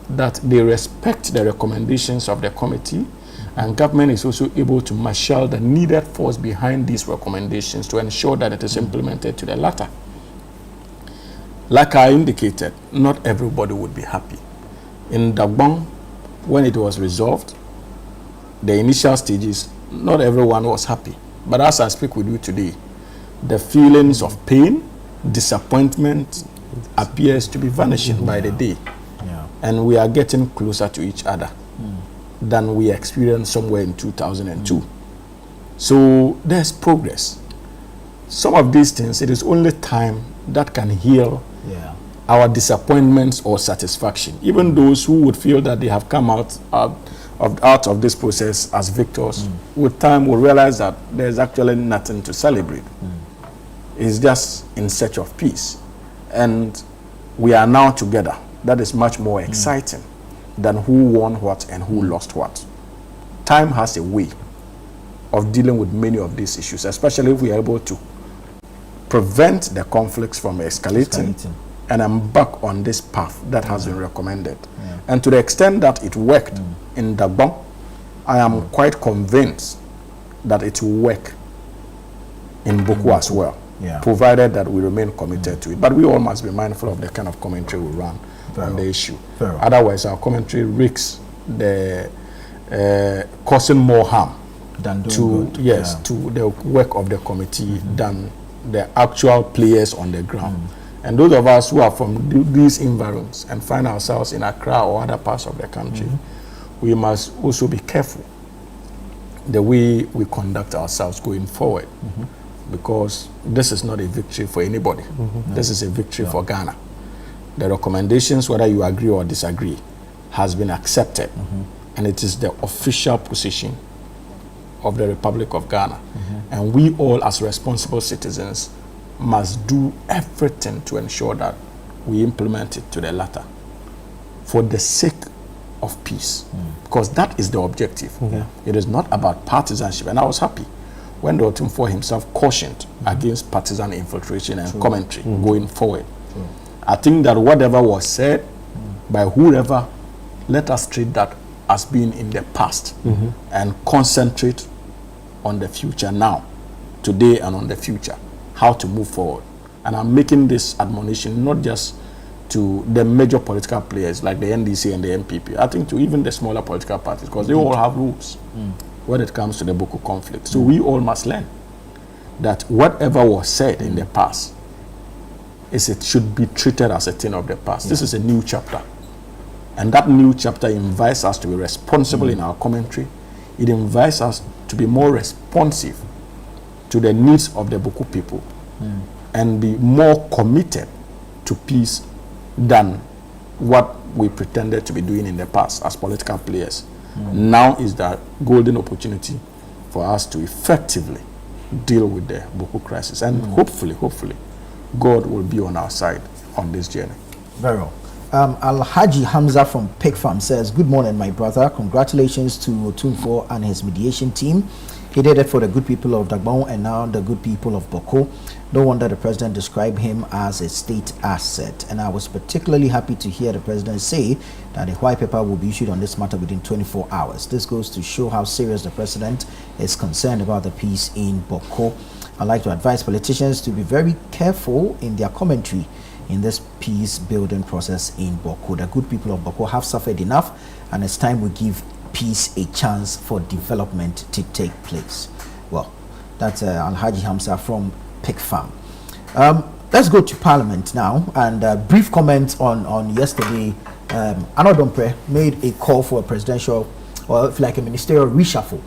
that they respect the recommendations of the committee, and government is also able to marshal the needed force behind these recommendations to ensure that it is implemented to the latter. Like I indicated, not everybody would be happy. In Dagbon, when it was resolved, the initial stages, not everyone was happy. But as I speak with you today, the feelings of pain, disappointment appears to be vanishing by the day. And we are getting closer to each other than we experienced somewhere in 2002. So there's progress. Some of these things, it is only time that can heal our disappointments or satisfaction. Even those who would feel that they have come out of this process as victors, with time will realize that there's actually nothing to celebrate. It's just in search of peace. And we are now together. That is much more exciting than who won what and who lost what. Time has a way of dealing with many of these issues, especially if we are able to prevent the conflicts from escalating and embark on this path that has been recommended. And to the extent that it worked in Dagbon, I am quite convinced that it will work in Bawku as well, provided that we remain committed to it. But we all must be mindful of the kind of commentary we run on the issue. Otherwise, our commentary risks the causing more harm than to to the work of the committee than the actual players on the ground. And those of us who are from these environs and find ourselves in Accra or other parts of the country, we must also be careful the way we conduct ourselves going forward, because this is not a victory for anybody. This is a victory for Ghana. The recommendations, whether you agree or disagree, has been accepted, and it is the official position of the Republic of Ghana. And we all, as responsible citizens, must do everything to ensure that we implement it to the latter for the sake of peace, because that is the objective. It is not about partisanship. And I was happy when the Otumfuo himself cautioned against partisan infiltration and commentary going forward. I think that whatever was said by whoever, let us treat that as being in the past and concentrate on the future now, today and on the future, how to move forward. And I'm making this admonition not just to the major political players like the NDC and the MPP, I think to even the smaller political parties, because they all have rules when it comes to the Bawku conflict. So we all must learn that whatever was said in the past, it should be treated as a thing of the past. This is a new chapter. And that new chapter invites us to be responsible in our commentary. It invites us to be more responsive to the needs of the Bawku people and be more committed to peace than what we pretended to be doing in the past as political players. Now is that golden opportunity for us to effectively deal with the Bawku crisis. And hopefully, God will be on our side on this journey. Very well. Alhaji Hamza from Pig Farm says, good morning, my brother. Congratulations to Otumfuo and his mediation team. He did it for the good people of Dagbon and now the good people of Bawku. No wonder the president described him as a state asset. And I was particularly happy to hear the president say that a white paper will be issued on this matter within 24 hours. This goes to show how serious the president is concerned about the peace in Bawku. I'd like to advise politicians to be very careful in their commentary in this peace building process in Bawku. The good people of Bawku have suffered enough, and it's time we give peace a chance for development to take place. Well, that's Alhaji Hamza from Pig Farm. Let's go to Parliament now, and brief comments on yesterday. Anodompre made a call for a presidential, or if like a ministerial reshuffle.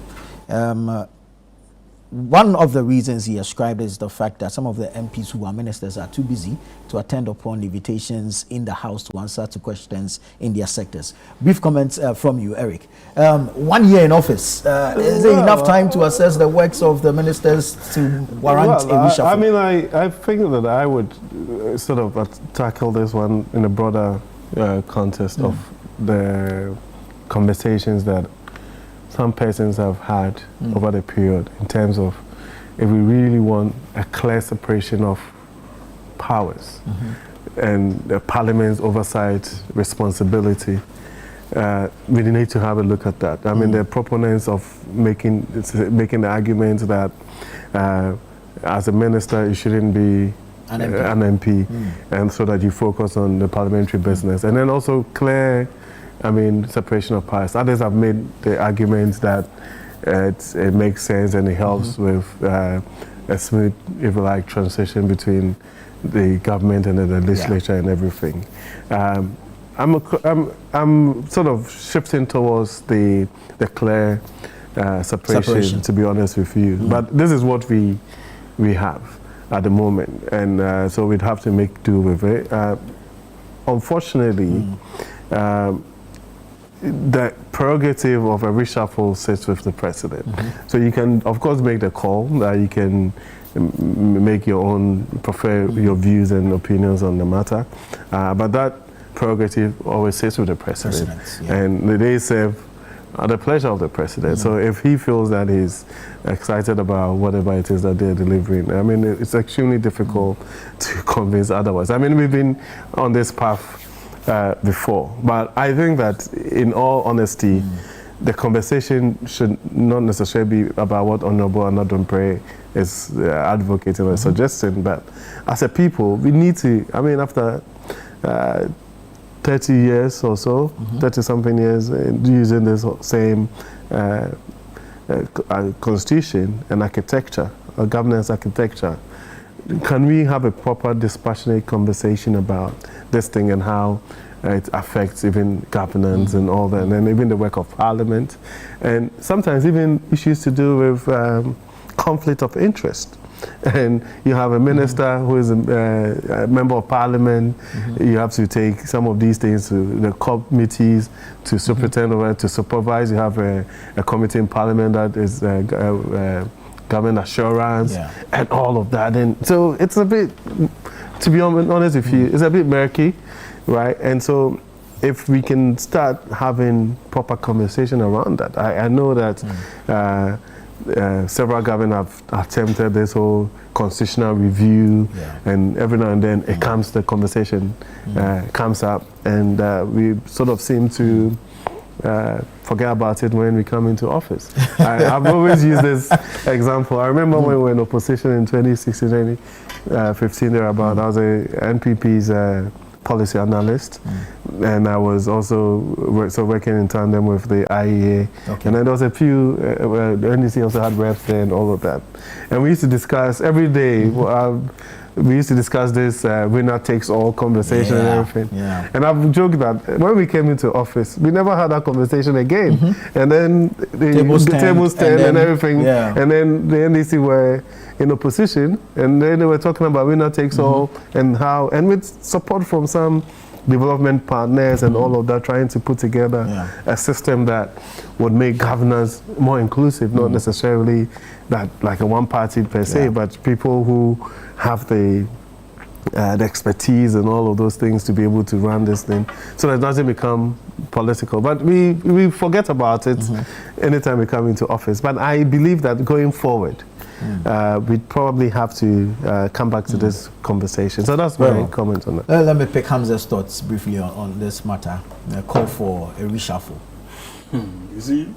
One of the reasons he ascribed is the fact that some of the MPs who are ministers are too busy to attend upon invitations in the House to answer to questions in their sectors. Brief comments from you, Eric. 1 year in office, is there enough time to assess the works of the ministers to warrant a reshuffle? I mean, I think that I would sort of tackle this one in a broader context of the conversations that some persons have had over the period, in terms of if we really want a clear separation of powers and the Parliament's oversight responsibility, we need to have a look at that. I mean, the proponents of making the argument that as a minister you shouldn't be an MP, and so that you focus on the parliamentary business, and then also clear, I mean, separation of powers. Others have made the argument that it makes sense and it helps with a smooth, if you like, transition between the government and the legislature and everything. I'm sort of shifting towards the clear separation, to be honest with you. But this is what we have at the moment, and so we'd have to make do with it. Unfortunately, the prerogative of a reshuffle sits with the president. So you can, of course, make the call that you can make your own, prefer your views and opinions on the matter, but that prerogative always sits with the president. And they serve at the pleasure of the president. So if he feels that he's excited about whatever it is that they're delivering, I mean, it's extremely difficult to convince otherwise. I mean, we've been on this path before, but I think that in all honesty, the conversation should not necessarily be about what Honorable Anodompre is advocating or suggesting, but as a people, we need to, I mean, after 30 years or so, 30-something years, using this same constitution and architecture, or governance architecture, can we have a proper dispassionate conversation about this thing and how it affects even governance and all that, and then even the work of Parliament, and sometimes even issues to do with conflict of interest. And you have a minister who is a member of Parliament. You have to take some of these things to the committees to superintend over, to supervise. You have a committee in Parliament that is government assurance and all of that. And so it's a bit, to be honest with you, it's a bit murky, right? And so if we can start having proper conversation around that, I know that several governments have attempted this whole constitutional review, and every now and then it comes, the conversation comes up, and we sort of seem to forget about it when we come into office. I've always used this example. I remember when we were in opposition in 2016, 2015, thereabout, I was a NPP's policy analyst, and I was also working in tandem with the IEA, and then there was a few, the NDC also had reps there and all of that, and we used to discuss every day. We used to discuss this winner takes all conversation and everything. And I've joked that when we came into office, we never had that conversation again. And then the tables stand and everything. And then the NDC were in opposition, and then they were talking about winner takes all and how, and with support from some development partners and all of that, trying to put together a system that would make governance more inclusive, not necessarily that like a one party per se, but people who have the expertise and all of those things to be able to run this thing, so that it doesn't become political. But we forget about it anytime we come into office. But I believe that going forward, we'd probably have to come back to this conversation. So that's my comment on that. Let me pick Hamza's thoughts briefly on this matter. A call for a reshuffle. You see,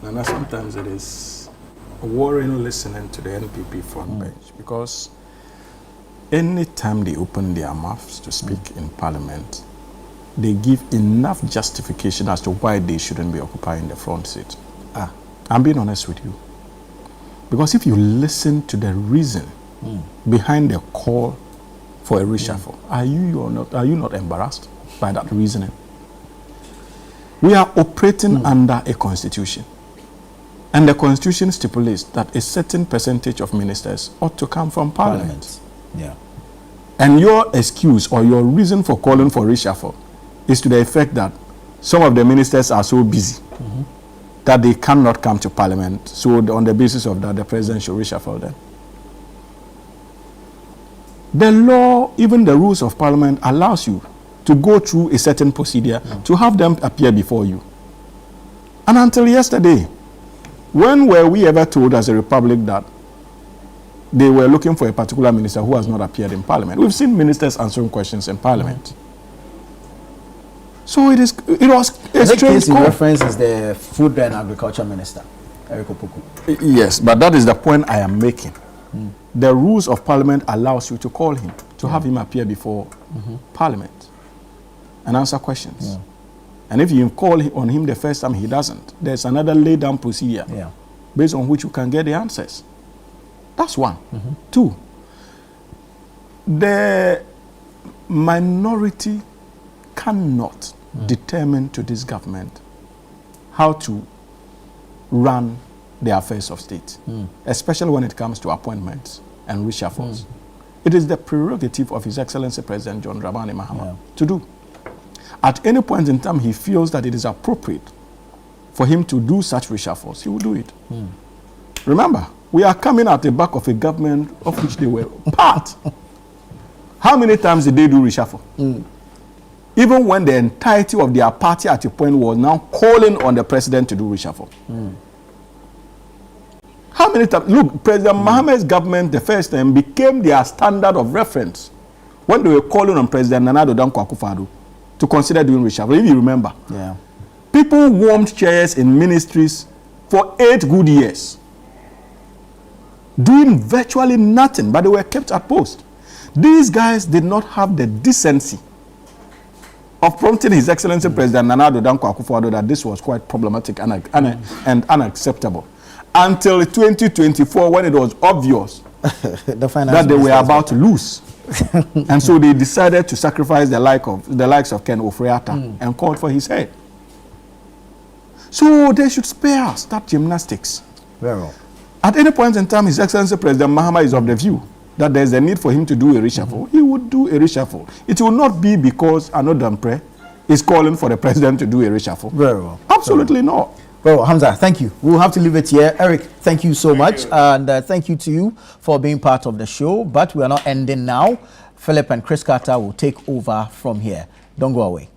Nana, sometimes it is worrying listening to the NPP front bench, because any time they open their mouths to speak in Parliament, they give enough justification as to why they shouldn't be occupying the front seat. I'm being honest with you. Because if you listen to the reason behind the call for a reshuffle, are you not embarrassed by that reasoning? We are operating under a constitution, and the constitution stipulates that a certain percentage of ministers ought to come from Parliament. And your excuse or your reason for calling for reshuffle is to the effect that some of the ministers are so busy that they cannot come to Parliament, so on the basis of that, the president should reshuffle them. The law, even the rules of Parliament, allows you to go through a certain procedure to have them appear before you. And until yesterday, when were we ever told as a republic that they were looking for a particular minister who has not appeared in Parliament? We've seen ministers answering questions in Parliament. So it was a strange case in call. reference is the Food and Agriculture Minister, Eric Opoku. Yes, but that is the point I am making. The rules of Parliament allows you to call him, to have him appear before Parliament and answer questions. And if you call on him the first time he doesn't, there's another laid down procedure based on which you can get the answers. That's one. Two, the minority cannot determine to this government how to run the affairs of state, especially when it comes to appointments and reshuffles. It is the prerogative of His Excellency President John Dramani Mahama to do. At any point in time he feels that it is appropriate for him to do such reshuffles, he will do it. Remember, we are coming at the back of a government of which they were part. How many times did they do reshuffle? Even when the entirety of their party at a point was now calling on the president to do reshuffle. How many times? Look, President Mahama's government the first time became their standard of reference when they were calling on President Nana Addo Dankwa Akufo-Addo to consider doing reshuffle, if you remember. People warmed chairs in ministries for 8 good years, doing virtually nothing, but they were kept at post. These guys did not have the decency of prompting His Excellency President Nana Addo Dankwa Akufo-Addo that this was quite problematic and unacceptable. Until 2024, when it was obvious that they were about to lose. And so they decided to sacrifice the likes of Ken Ofori-Atta and called for his head. So they should spare us that gymnastics. Very well. At any point in time, His Excellency President Mahama is of the view that there is a need for him to do a reshuffle. He would do a reshuffle. It will not be because Anodampre is calling for the president to do a reshuffle. Very well. Absolutely not. Well, Hamza, thank you. We'll have to leave it here. Eric, thank you so much. And thank you to you for being part of the show. But we are not ending now. Philip and Chris Carter will take over from here. Don't go away.